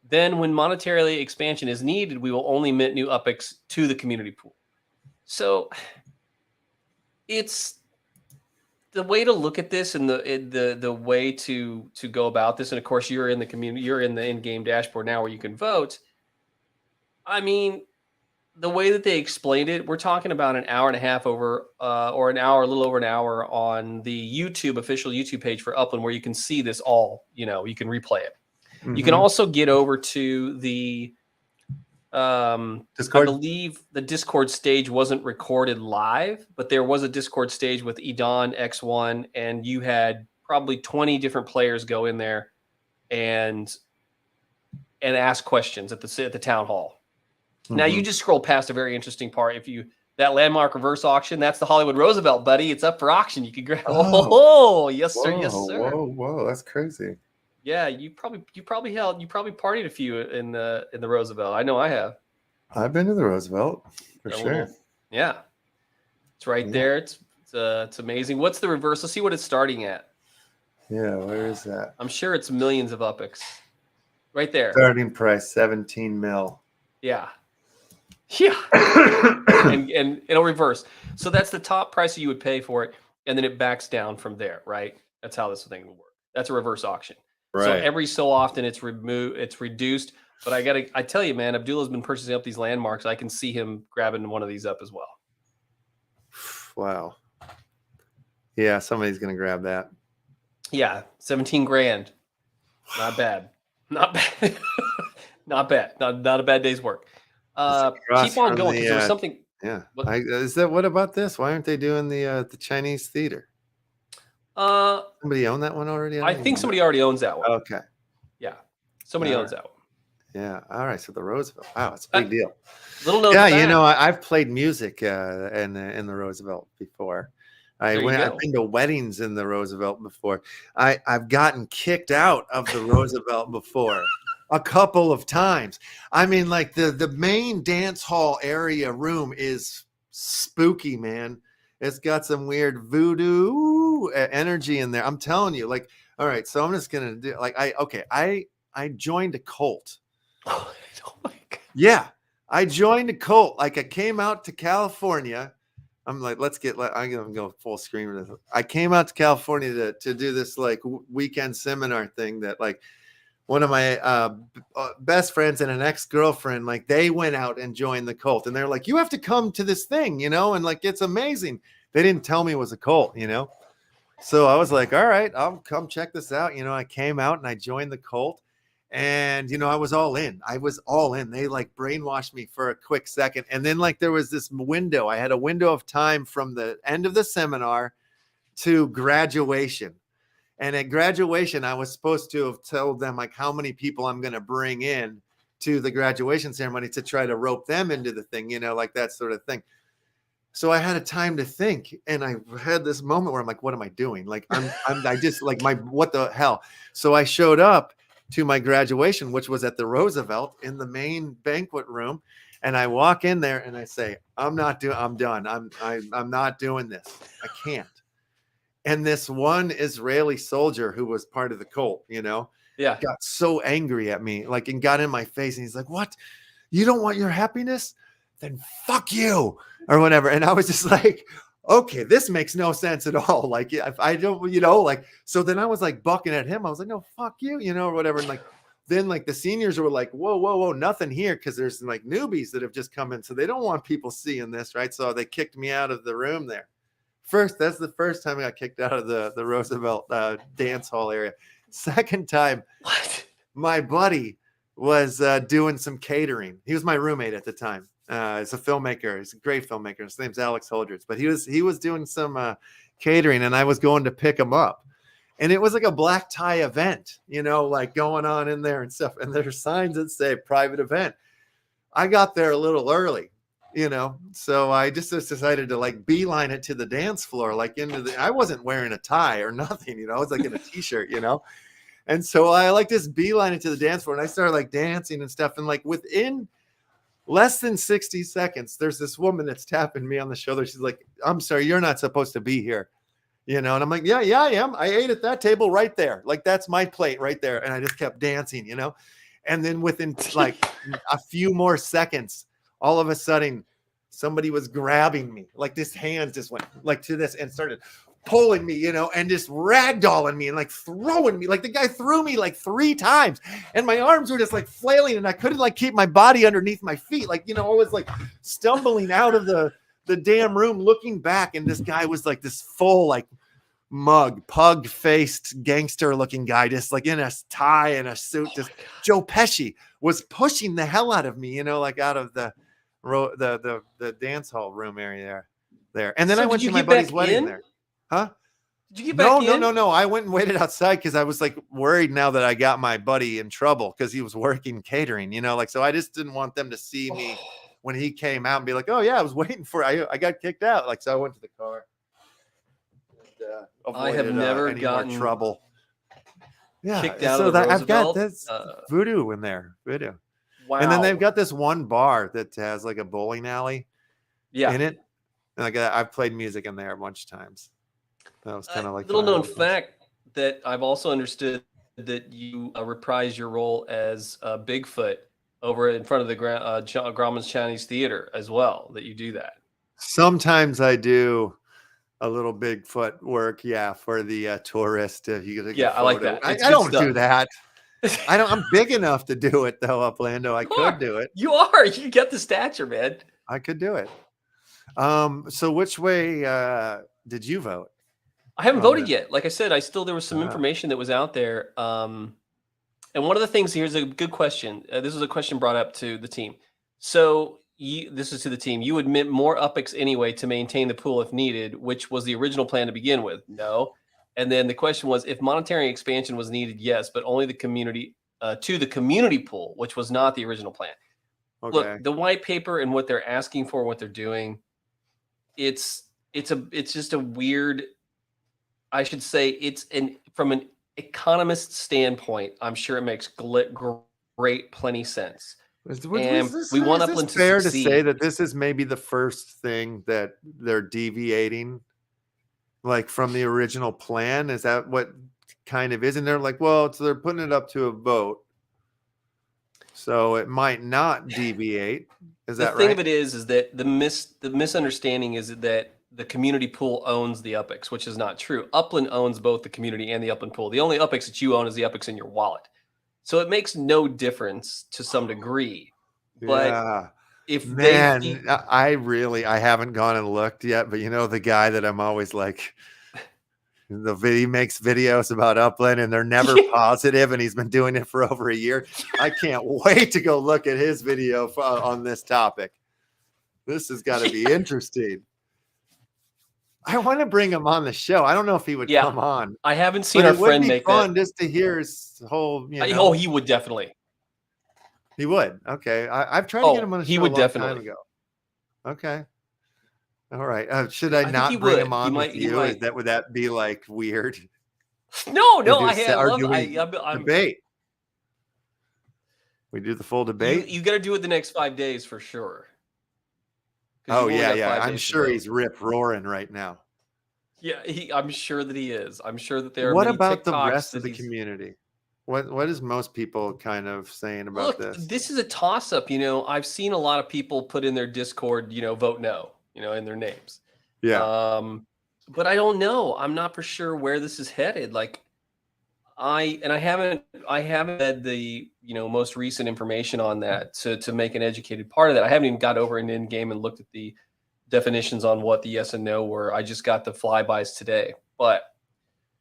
Then when monetary expansion is needed, we will only mint new UPICs to the community pool. So it's the way to look at this, and the way to go about this. And of course, you're in the community, you're in the in-game dashboard now where you can vote. I mean, the way that they explained it, we're talking about an hour and a half over, or an hour, a little over an hour on the official YouTube page for Upland, where you can see this all. You can replay it. Mm-hmm. You can also get over to the Discord. I believe the Discord stage wasn't recorded live, but there was a Discord stage with Edon X1, and you had probably 20 different players go in there and ask questions at the town hall. Mm-hmm. Now you just scroll past a very interesting part. That landmark reverse auction, that's the Hollywood Roosevelt, buddy. It's up for auction. You can grab. Oh, yes sir, yes sir. Whoa, that's crazy. Yeah, you probably partied a few in the Roosevelt. I know I have. I've been to the Roosevelt for sure. Yeah, it's right there. It's amazing. What's the reverse? Let's see what it's starting at. Yeah, where is that? I'm sure it's millions of UPICs. Right there. Starting price 17 mil. Yeah. and it'll reverse. So that's the top price you would pay for it, and then it backs down from there. Right. That's how this thing will work. That's a reverse auction. Right. So every so often it's reduced. But I tell you, man, Abdullah's been purchasing up these landmarks. I can see him grabbing one of these up as well. Wow. Yeah, somebody's gonna grab that. Yeah, 17 grand. Not bad. Not bad. Not bad. Not a bad day's work. Keep on going because there's something. Yeah. What about this? Why aren't they doing the Chinese theater? Somebody own that one already? I think somebody already owns that one. Okay. Yeah. Somebody owns that one. Yeah. All right. So the Roosevelt. Wow, it's a big deal. Little known fact. You know, I've played music in the Roosevelt before. I've been to weddings in the Roosevelt before. I've gotten kicked out of the Roosevelt before a couple of times. I mean, like the main dance hall area room is spooky, man. It's got some weird voodoo energy in there. I'm telling you, like, all right, so I'm just gonna do I joined a cult. Oh my God. Yeah, I joined a cult. Like, I came out to California. I'm like, I'm gonna go full screen with this. I came out to California to do this like weekend seminar thing that like one of my best friends and an ex-girlfriend, like they went out and joined the cult, and they're like, you have to come to this thing, you know, and like it's amazing. They didn't tell me it was a cult, you know. So I was like, all right, I'll come check this out. You know, I came out and I joined the cult, and you know, I was all in. They like brainwashed me for a quick second, and then like there was this window. I had a window of time from the end of the seminar to graduation. And at graduation, I was supposed to have told them like how many people I'm going to bring in to the graduation ceremony to try to rope them into the thing, you know, like that sort of thing. So I had a time to think, and I had this moment where I'm like, what am I doing? Like I just like what the hell? So I showed up to my graduation, which was at the Roosevelt in the main banquet room. And I walk in there and I say, I'm done. I'm not doing this. I can't. And this one Israeli soldier who was part of the cult, you know, got so angry at me, like, and got in my face. And he's like, what? You don't want your happiness? Then fuck you, or whatever. And I was just like, okay, this makes no sense at all. Like, if I don't, you know, like, so then I was like bucking at him. I was like, no, fuck you, you know, or whatever. And like, then like the seniors were like, whoa, nothing here. Cause there's like newbies that have just come in. So they don't want people seeing this. Right. So they kicked me out of the room there. That's the first time I got kicked out of the Roosevelt dance hall area. Second time, my buddy was doing some catering. He was my roommate at the time. He's a filmmaker. He's a great filmmaker. His name's Alex Holdridge. But he was doing some catering, and I was going to pick him up. And it was like a black tie event, you know, like going on in there and stuff. And there's signs that say private event. I got there a little early. You know, so I just decided to like beeline it to the dance floor, like I wasn't wearing a tie or nothing, you know, I was like in a t-shirt, you know, and so I like just beeline it to the dance floor, and I started like dancing and stuff. And like within less than 60 seconds, there's this woman that's tapping me on the shoulder. She's like, I'm sorry, you're not supposed to be here, you know, and I'm like, yeah, I am. I ate at that table right there. Like, that's my plate right there. And I just kept dancing, you know, and then within like a few more seconds, all of a sudden, somebody was grabbing me. Like, this hand just went like to this and started pulling me, you know, and just ragdolling me and like throwing me. Like, the guy threw me like 3 times, and my arms were just like flailing, and I couldn't like keep my body underneath my feet. Like, you know, I was like stumbling out of the damn room, looking back, and this guy was like this full like pug-faced gangster-looking guy, just like in a tie and a suit. Just Joe Pesci was pushing the hell out of me, you know, like out of the dance hall room area there. And then I went to my buddy's wedding there. Huh? Did you get back in? No. I went and waited outside because I was like worried now that I got my buddy in trouble because he was working catering, you know, like, so I just didn't want them to see me when he came out and be like, oh yeah, I was waiting for I got kicked out. Like, so I went to the car. And, I have never gotten trouble. Yeah, kicked out so of the I've got Roosevelt. this voodoo in there. Voodoo. Wow. And then they've got this one bar that has like a bowling alley in it. And like I've played music in there a bunch of times. That was kind of like little known fact that I've also understood that you reprise your role as Bigfoot over in front of the Grauman's Chinese Theater as well, that you do that. Sometimes I do a little Bigfoot work, for the tourist. I like that. I don't do that. I'm big enough to do it though, Uplando. I could do it. You are. You get the stature, man. I could do it. So which way did you vote? I haven't voted yet. Like I said, there was some information that was out there. And one of the things, here's a good question. This was a question brought up to the team. So this is to the team. You admit more UPEX anyway to maintain the pool if needed, which was the original plan to begin with. No. And then the question was, if monetary expansion was needed, yes, but only the community to the community pool, which was not the original plan. Okay. Look, the white paper and what they're asking for, what they're doing, it's just a weird. I should say from an economist standpoint, I'm sure it makes great plenty sense. We want Upland to fair succeed. To say that this is maybe the first thing that they're deviating, like from the original plan? Is that what kind of is? And they're like, well, so they're putting it up to a vote, so it might not deviate. Is that right? The thing of it is that the misunderstanding is that the community pool owns the UPEX, which is not true. Upland owns both the community and the Upland pool. The only UPEX that you own is the UPEX in your wallet. So it makes no difference to some degree. But Yeah. if Man, I haven't gone and looked yet, but you know, the guy that I'm always like, he makes videos about Upland and they're never positive, and he's been doing it for over a year. I can't wait to go look at his video on this topic. This has got to be interesting. I want to bring him on the show. I don't know if he would come on. I haven't seen our friend make fun just to hear his whole, Oh, he would definitely. He would. Okay. I've tried to get him on the show he would a long definitely. time ago. Okay. All right. Should I not bring him on with you? Would that be like weird? No. I'm debate. We do the full debate. You got to do it the next 5 days for sure. Oh yeah. I'm sure he's rip roaring right now. Yeah, I'm sure that he is. I'm sure that there are. What many about the TikToks rest of the community? What is most people kind of saying about this? This is a toss up. I've seen a lot of people put in their Discord, vote no, in their names. Yeah. But I don't know. I'm not for sure where this is headed. Like, I haven't had the most recent information on that to make an educated part of that. I haven't even got over an end game and looked at the definitions on what the yes and no were. I just got the flybys today. But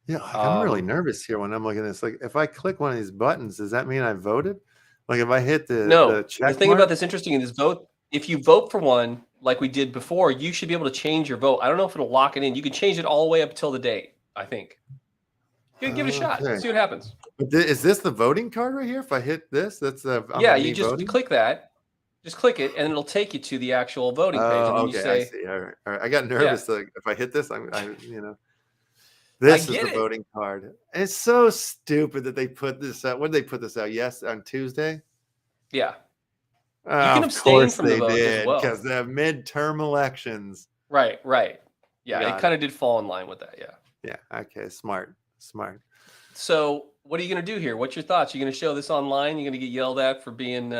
yeah, I'm really nervous here when I'm looking at this. Like, if I click one of these buttons, does that mean I voted? Like, if I hit the check the thing about this interesting in this vote, if you vote for one like we did before, you should be able to change your vote. I don't know if it'll lock it in. You can change it all the way up until the date, I think. You can give it a shot. See what happens. Is this the voting card right here? If I hit this, that's you just click that. Just click it, and it'll take you to the actual voting page. And then you say, I see. All right. I got nervous. Like, if I hit this, this is the voting card. It's so stupid that they put this out. When did they put this out? Yes, on Tuesday. Yeah. You can abstain from the vote as well because they have midterm elections. Right. Yeah, it kind of did fall in line with that. Yeah. Yeah. Okay. Smart. So, what are you going to do here? What's your thoughts? You're going to show this online? You're going to get yelled at for being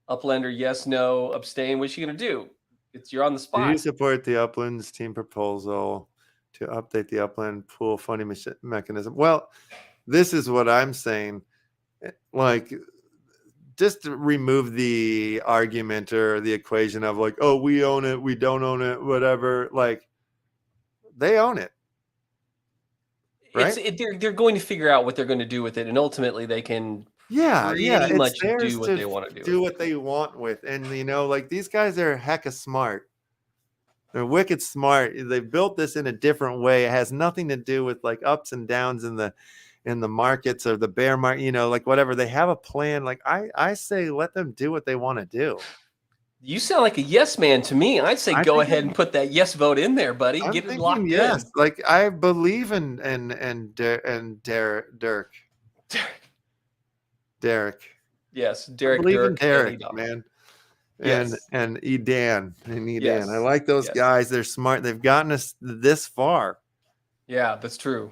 Uplander? Yes, no, abstain. What's you going to do? You're on the spot. Do you support the Upland's team proposal to update the Upland pool funding mechanism? Well, this is what I'm saying. Like, just to remove the argument or the equation of like, oh, we own it, we don't own it, whatever. Like, they own it. Right? They're going to figure out what they're going to do with it, and ultimately they can pretty much do what they want to do. Do what they want with, and like these guys are hecka smart. They're wicked smart. They built this in a different way. It has nothing to do with like ups and downs in the markets or the bear market. Like whatever. They have a plan. Like I say, let them do what they want to do. You sound like a yes man to me. I'd say go ahead and put that yes vote in there, buddy. Get it locked in. Like I believe in Derek. Yes, Derek. I believe in Derek, man. And Edan. Yes. I like those guys. They're smart. They've gotten us this far. Yeah, that's true.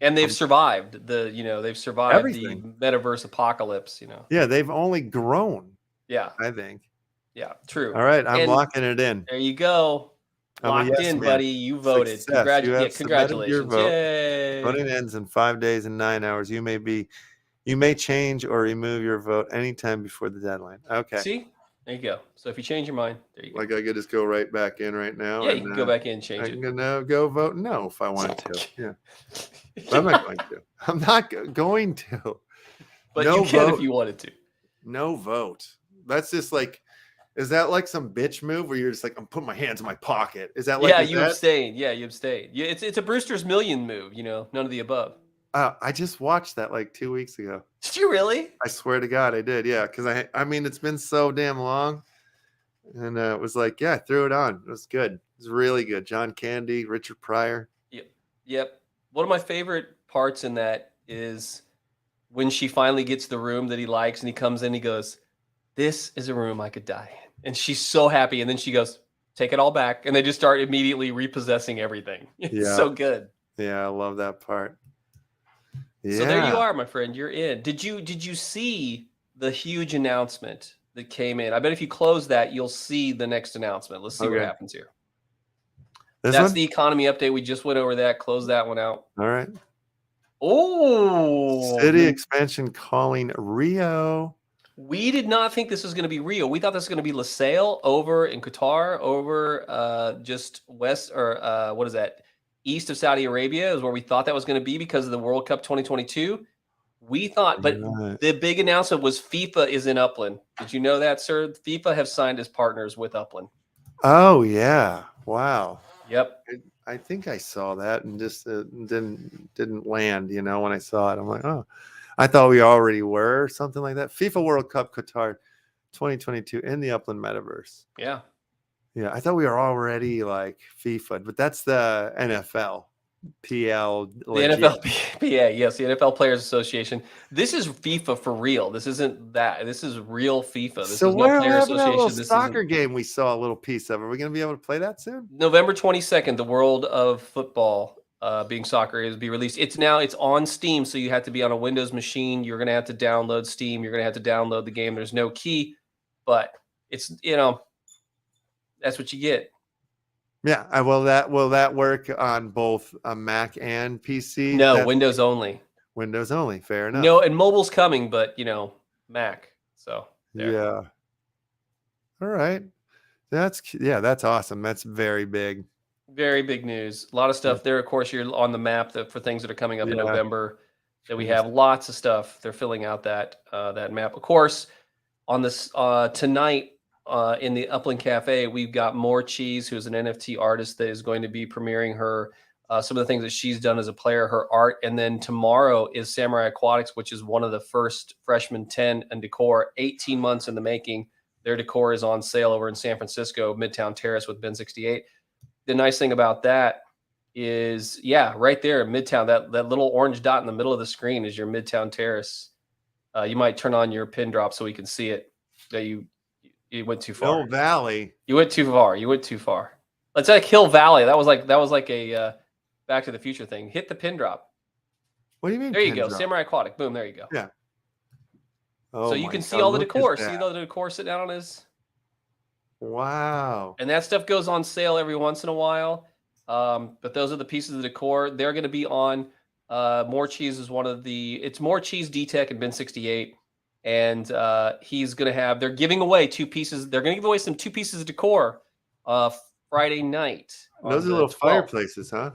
And they've survived they've survived everything. The metaverse apocalypse. Yeah, they've only grown. Yeah, I think. Yeah, true. All right, I'm locking it in. There you go. Locked in, buddy. You voted. Congratulations. Your vote. Yay. Voting ends in 5 days and 9 hours. You may change or remove your vote anytime before the deadline. Okay. See? There you go. So if you change your mind, there you go. Like I could just go right back in right now. Yeah, you can go back in and change it. I'm gonna go vote no if I wanted to. Yeah. I'm not going to. I'm not going to. But you can if you wanted to. No vote. That's just like, is that like some bitch move where you're just like, I'm putting my hands in my pocket? Is that like abstain? Yeah, you abstain. Yeah, it's a Brewster's Million move. None of the above. I just watched that like 2 weeks ago. Did you really? I swear to God, I did. Yeah, because I mean, it's been so damn long, and it was like, yeah, I threw it on. It was good. It was really good. John Candy, Richard Pryor. Yep. One of my favorite parts in that is when she finally gets the room that he likes, and he comes in, he goes, "This is a room I could die in," and she's so happy, and then she goes, "Take it all back," and they just start immediately repossessing everything. It's so good. Yeah, I love that part. Yeah. So there you are, my friend. You're in. Did you see the huge announcement that came in? I bet if you close that, you'll see the next announcement. Let's see what happens here. That's the economy update. We just went over that. Close that one out. All right. Oh, City expansion calling Rio. we did not think this was going to be Rio. We thought this was going to be LaSalle over in Qatar, over just west or what is that? East of Saudi Arabia is where we thought that was going to be because of the World Cup 2022. We thought, but Right. the big announcement was FIFA is in Upland. Did you know that, sir? FIFA have signed as partners with Upland. Oh yeah! Wow. Yep. I think I saw that and just didn't land. You know, when I saw it, I'm like, oh, I thought we already were something like that. FIFA World Cup Qatar 2022 in the Upland Metaverse. Yeah. Yeah, I thought we were already like FIFA, but that's the NFL, PL, The legit. NFLPA, yes, the NFL Players Association. This is FIFA for real. This isn't that. This is real FIFA. This So is no where Player happened that little Association. This soccer is game we saw a little piece of? Are we going to be able to play that soon? November 22nd. The World of Football, being soccer, is be released. It's on Steam, so you have to be on a Windows machine. You're going to have to download Steam. You're going to have to download the game. There's no key, but it's that's what you get. Yeah, will that work on both a Mac and PC? No, That's Windows only. Windows only. Fair enough. No, and mobile's coming, but Mac. So there. Yeah. All right. That's awesome. That's very big. Very big news. A lot of stuff there. Of course, you're on the map for things that are coming up in November. That we have lots of stuff. They're filling out that map. Of course, on this tonight in the Upland Cafe, we've got More Cheese, who's an NFT artist that is going to be premiering her some of the things that she's done as a player, her art. And then tomorrow is Samurai Aquatics, which is one of the first freshman 10 and decor, 18 months in the making. Their decor is on sale over in San Francisco, Midtown Terrace with Ben 68. The nice thing about that is, right there, Midtown, that little orange dot in the middle of the screen is your Midtown Terrace. You might turn on your pin drop so we can see it. That you went too far. Hill Valley. You went too far. You went too far. Let's like Hill Valley. That was like a Back to the Future thing. Hit the pin drop. What do you mean? There you go. Samurai Aquatic. Boom. There you go. Yeah. Oh, so you can see all the decor. See the decor sitting out on his. Wow. And that stuff goes on sale every once in a while. But those are the pieces of decor. They're going to be on. More Cheese is one of it's More Cheese, D-Tech, and Ben 68. And he's going to have, they're giving away 2 pieces. They're going to give away some 2 pieces of decor Friday night. Those are little 12th. Fireplaces, huh?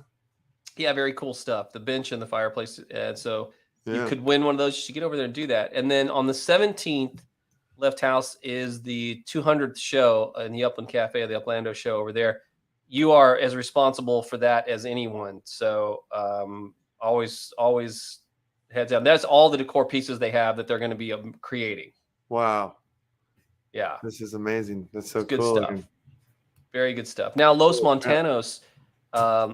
Yeah, very cool stuff. The bench and the fireplace. And so you could win one of those. You should get over there and do that. And then on the 17th, LeftHouse is the 200th show in the Upland Cafe, the Uplando show over there. You are as responsible for that as anyone. So always heads down. That's all the decor pieces they have that they're going to be creating. Wow. Yeah. This is amazing. That's so good cool. Stuff. Very good stuff. Now, Los Montanos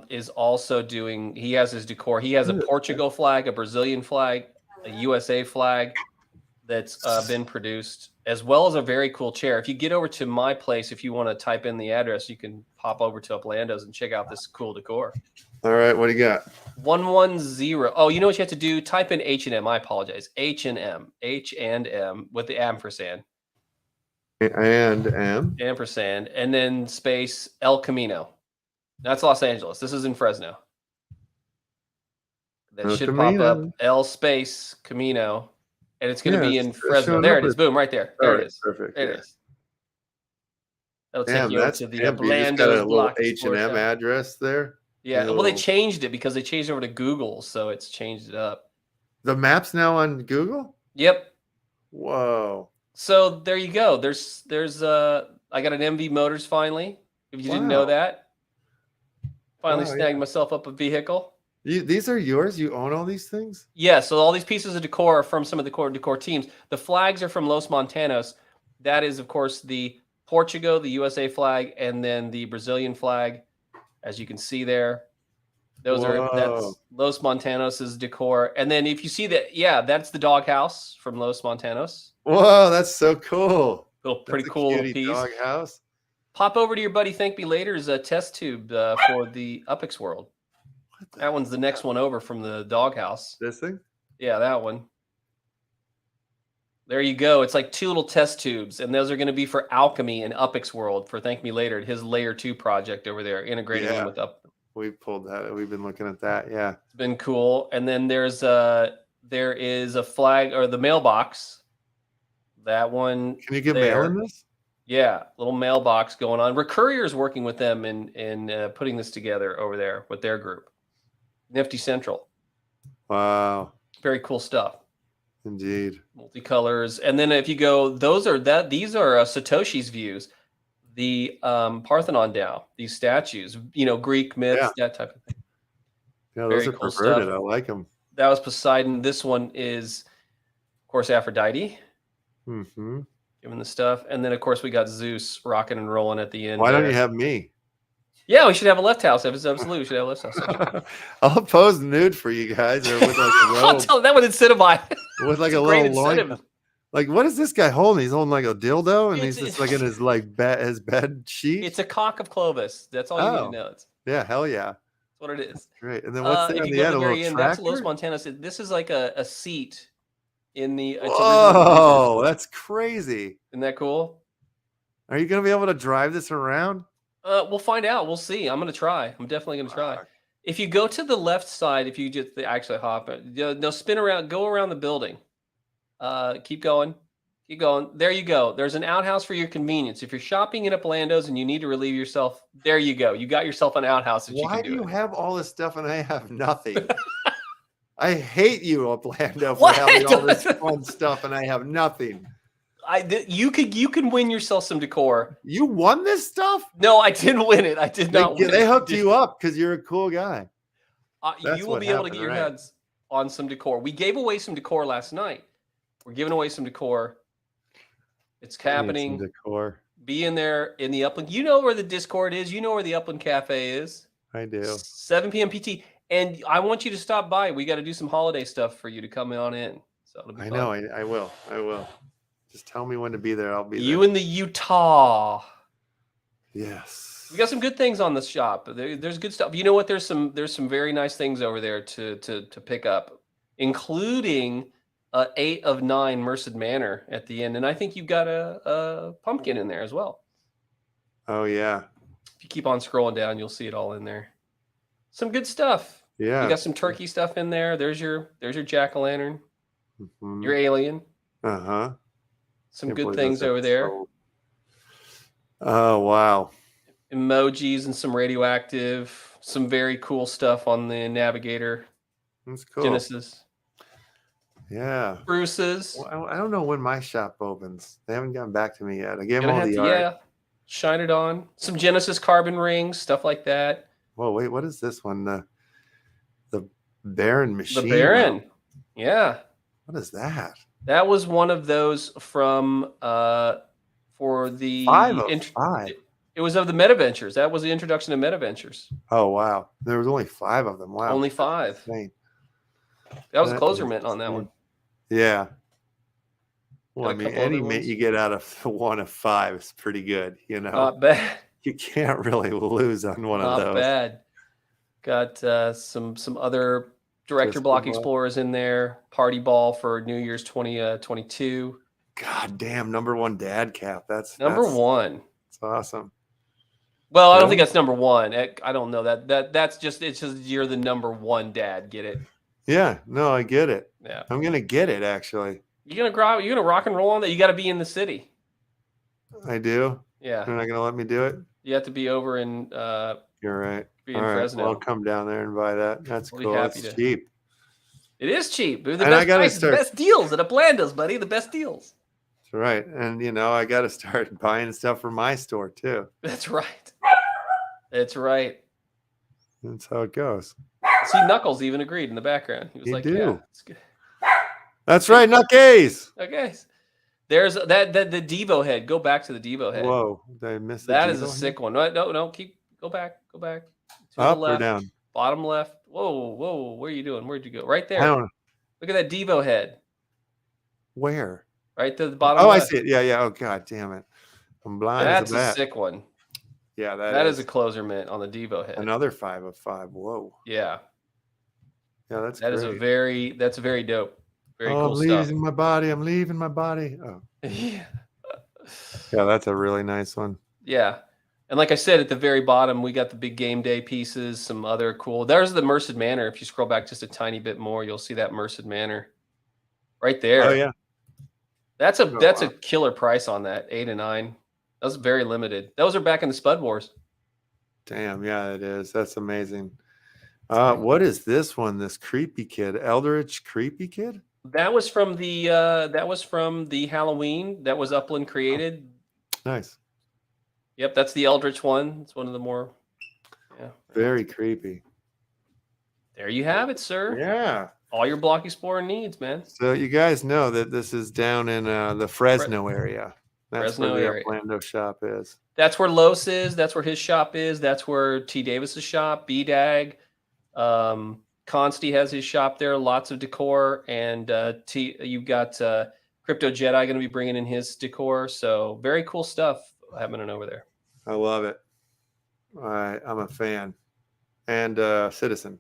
is also doing, he has his decor. He has a Portugal flag, a Brazilian flag, a USA flag that's been produced, as well as a very cool chair. If you get over to my place, if you want to type in the address, you can pop over to Uplando's and check out this cool decor. All right, what do you got? 110. Oh, you know what you have to do? Type in H&M. I apologize. H&M with the ampersand. Ampersand, and then space El Camino. That's Los Angeles. This is in Fresno. That should pop up El space Camino, and it's going to be in Fresno. There it is. Boom, right there. There it is. Perfect. There it is. That'll take you to the Uplando's got a little H&M address there. Yeah, well, they changed it because they changed over to Google, so it's changed it up. The map's now on Google? Yep. Whoa. So there you go. There's I got an MV Motors finally. If you didn't know that. Finally snagged myself up a vehicle. These are yours? You own all these things? Yeah, so all these pieces of decor are from some of the decor teams. The flags are from Los Montanos. That is, of course, the Portugal, the USA flag, and then the Brazilian flag. As you can see there, that's Los Montanos' decor. And then if you see that, that's the doghouse from Los Montanos. Whoa, that's so cool. Pretty cool little piece. Doghouse. Pop over to your buddy Thank Me Later's test tube for the UPX World. That one's the next one over from the doghouse. This thing? Yeah, that one. There you go. It's like 2 little test tubes, and those are going to be for Alchemy and UPX World for Thank Me Later, his Layer 2 project over there, integrating them with We pulled that. We've been looking at that. Yeah. It's been cool. And then there is a flag or the mailbox. That one. Can you get there. mail in this? Yeah, little mailbox going on. Courier's working with them in putting this together over there with their group. Nifty Central. Wow. Very cool stuff. Indeed. Multicolors. And then if you go, these are Satoshi's views. The Parthenon Tao, these statues, Greek myths, that type of thing. Yeah, those are cool perverted. Stuff. I like them. That was Poseidon. This one is, of course, Aphrodite. Mm-hmm. Given the stuff. And then, of course, we got Zeus rocking and rolling at the end. Why don't you have me? Yeah, we should have a LeftHouse. Absolutely, we should have a LeftHouse. I'll pose nude for you guys, or with like a robe. That would incentivize. With like a little loin. Like, what is this guy holding? He's holding like a dildo, and he's just like in his his bed sheet. It's a cock of Clovis. That's all you need to know. Yeah, hell yeah. That's what it is. Great. And then what's there if on you the go end? to the very end, that's tractor? Los Montanos. This is like a seat in the. Oh, that's crazy. Isn't that cool? Are you going to be able to drive this around? We'll find out. We'll see. I'm going to try. I'm definitely going to try. If you go to the left side, if you just actually hop it, no, spin around, go around the building. Keep going. Keep going. There you go. There's an outhouse for your convenience. If you're shopping in Uplandos and you need to relieve yourself, there you go. You got yourself an outhouse. Why do you have all this stuff and I have nothing? I hate you, Uplando, for having all this fun stuff and I have nothing. You can win yourself some decor. You won this stuff? No, I didn't win it. I did not win it. They hooked you up because you're a cool guy. You will be able to get your hands on some decor. We gave away some decor last night. We're giving away some decor. It's happening. Decor. Be in there in the Upland. You know where the Discord is. You know where the Upland Cafe is. I do. 7 p.m. PT. And I want you to stop by. We got to do some holiday stuff for you to come on in. So it'll be fun. Know. I will. Just tell me when to be there. I'll be there. You in the Utah. Yes. We got some good things on the shop. There's good stuff. You know what? There's some very nice things over there to pick up, including 8 of 9 Merced Manor at the end. And I think you've got a pumpkin in there as well. Oh, yeah. If you keep on scrolling down, you'll see it all in there. Some good stuff. Yeah. You got some turkey stuff in there. There's your jack-o'-lantern. Mm-hmm. Your alien. Uh-huh. Some good things over there. Oh, wow. Emojis and some radioactive. Some very cool stuff on the Navigator. That's cool. Genesis. Yeah. Bruce's. Well, I don't know when my shop opens. They haven't gotten back to me yet. I gave them all the art. Yeah. Shine it on. Some Genesis carbon rings, stuff like that. Whoa, wait, what is this one? The Baron machine. The Baron. Yeah. What is that? That was one of those from for the 5 of 5. It was of the MetaVentures. That was the introduction to MetaVentures. Oh wow. There was only 5 of them. Wow. Only 5. That was a closer mint on that one. Yeah. Well, I mean, any mint you get out of 1 of 5 is pretty good, you know. Not bad. You can't really lose on one of those. Not bad. Got some other Director Block Explorers in there. Party Ball for New Year's 2022. God damn, #1 dad cap. That's number 1. That's awesome. Well, I don't think that's number 1. I don't know that's just you're the #1 dad. Get it? Yeah. No, I get it. Yeah. I'm gonna get it actually. You're gonna rock and roll on that. You got to be in the city. I do. Yeah. They're not gonna let me do it. You have to be over in. You're right. Be in Fresno. Well, I'll come down there and buy that. That's cool. It's cheap. It is cheap. The best deals at Uplandos, buddy. The best deals. That's right. And I got to start buying stuff for my store too. That's right. That's right. That's how it goes. See, Knuckles even agreed in the background. He was like, "Yeah, it's good." That's right, Knuckles. Okay. There's the Devo head. Go back to the Devo head. Whoa, did I miss that? Is a sick one. No, go back. To up the left, or down? Bottom left. Whoa. Where are you doing? Where'd you go? Right there. I don't know. Look at that Devo head. Where? Right to the bottom. Oh, left. I see it. Yeah. Oh, god damn it. I'm blind. That's a sick one. Yeah, that is a closer mint on the Devo head. Another 5 of 5. Whoa. Yeah. Yeah, that's great. That's very dope. Very cool stuff. I'm leaving my body. Oh. Yeah. Yeah, that's a really nice one. Yeah. And like I said, at the very bottom, we got the big game day pieces, some other cool. There's the Merced Manor. If you scroll back just a tiny bit more, you'll see that Merced Manor right there. Oh yeah. That's a killer price on that, 8 and 9. That was very limited. Those are back in the Spud Wars. Damn, yeah, it is. That's amazing. What is this one? This creepy kid, Eldritch creepy kid? That was from the Halloween. That was Upland created. Nice. Yep, that's the Eldritch one. It's one of the more very creepy. There you have it, sir. Yeah. All your Block Explorer needs, man. So you guys know that this is down in the Fresno area. That's Fresno where the area. Uplando shop is. That's where Los is. That's where his shop is. That's where T. Davis's shop, BDAG. Consti has his shop there. Lots of decor. And you've got Crypto Jedi going to be bringing in his decor. So very cool stuff happening over there. I love it. I'm a fan and citizen.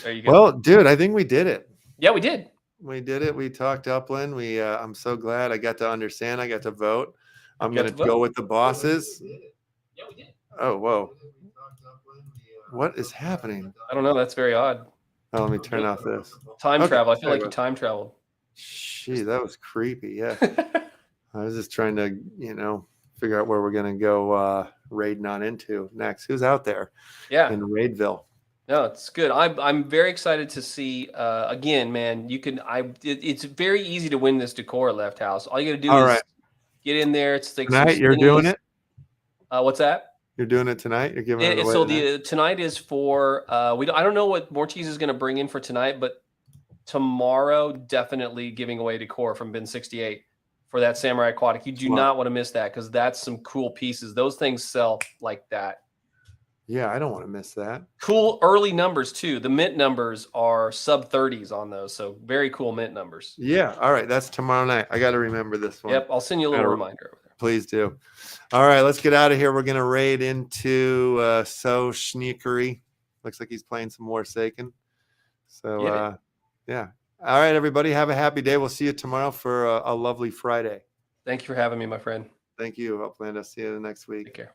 There you go. Well, dude, I think we did it. Yeah, we did. We did it. We talked Upland. I'm so glad I got to understand. I got to vote. I'm going to go with the bosses. Yeah, we did. Oh, whoa. What is happening? I don't know. That's very odd. Oh, let me turn off this. Time travel. I feel there like you you go. time traveled. Gee, that was creepy. Yeah. I was just trying to, figure out where we're going to go raiding on into next. Who's out there? Yeah. In Raidville. No, it's good. I'm very excited to see. Again, man, it's very easy to win this decor at LeftHouse. All you got to do is get in there. It's like tonight. You're doing it. What's that? You're doing it tonight. You're giving it away. So tonight is for I don't know what Mortiz is going to bring in for tonight, but tomorrow definitely giving away decor from Bin 68 for that Samurai Aquatic. You do not want to miss that because that's some cool pieces. Those things sell like that. Yeah, I don't want to miss that. Cool early numbers too. The mint numbers are sub 30s on those, so very cool mint numbers. Yeah, all right. That's tomorrow night. I got to remember this one. Yep, I'll send you a little reminder over there. Please do. All right, let's get out of here. We're gonna raid into So Sneakery. Looks like he's playing some more Seiken. So yeah. All right, everybody, have a happy day. We'll see you tomorrow for a lovely Friday. Thank you for having me, my friend. Thank you, Uplando. See you next week. Take care.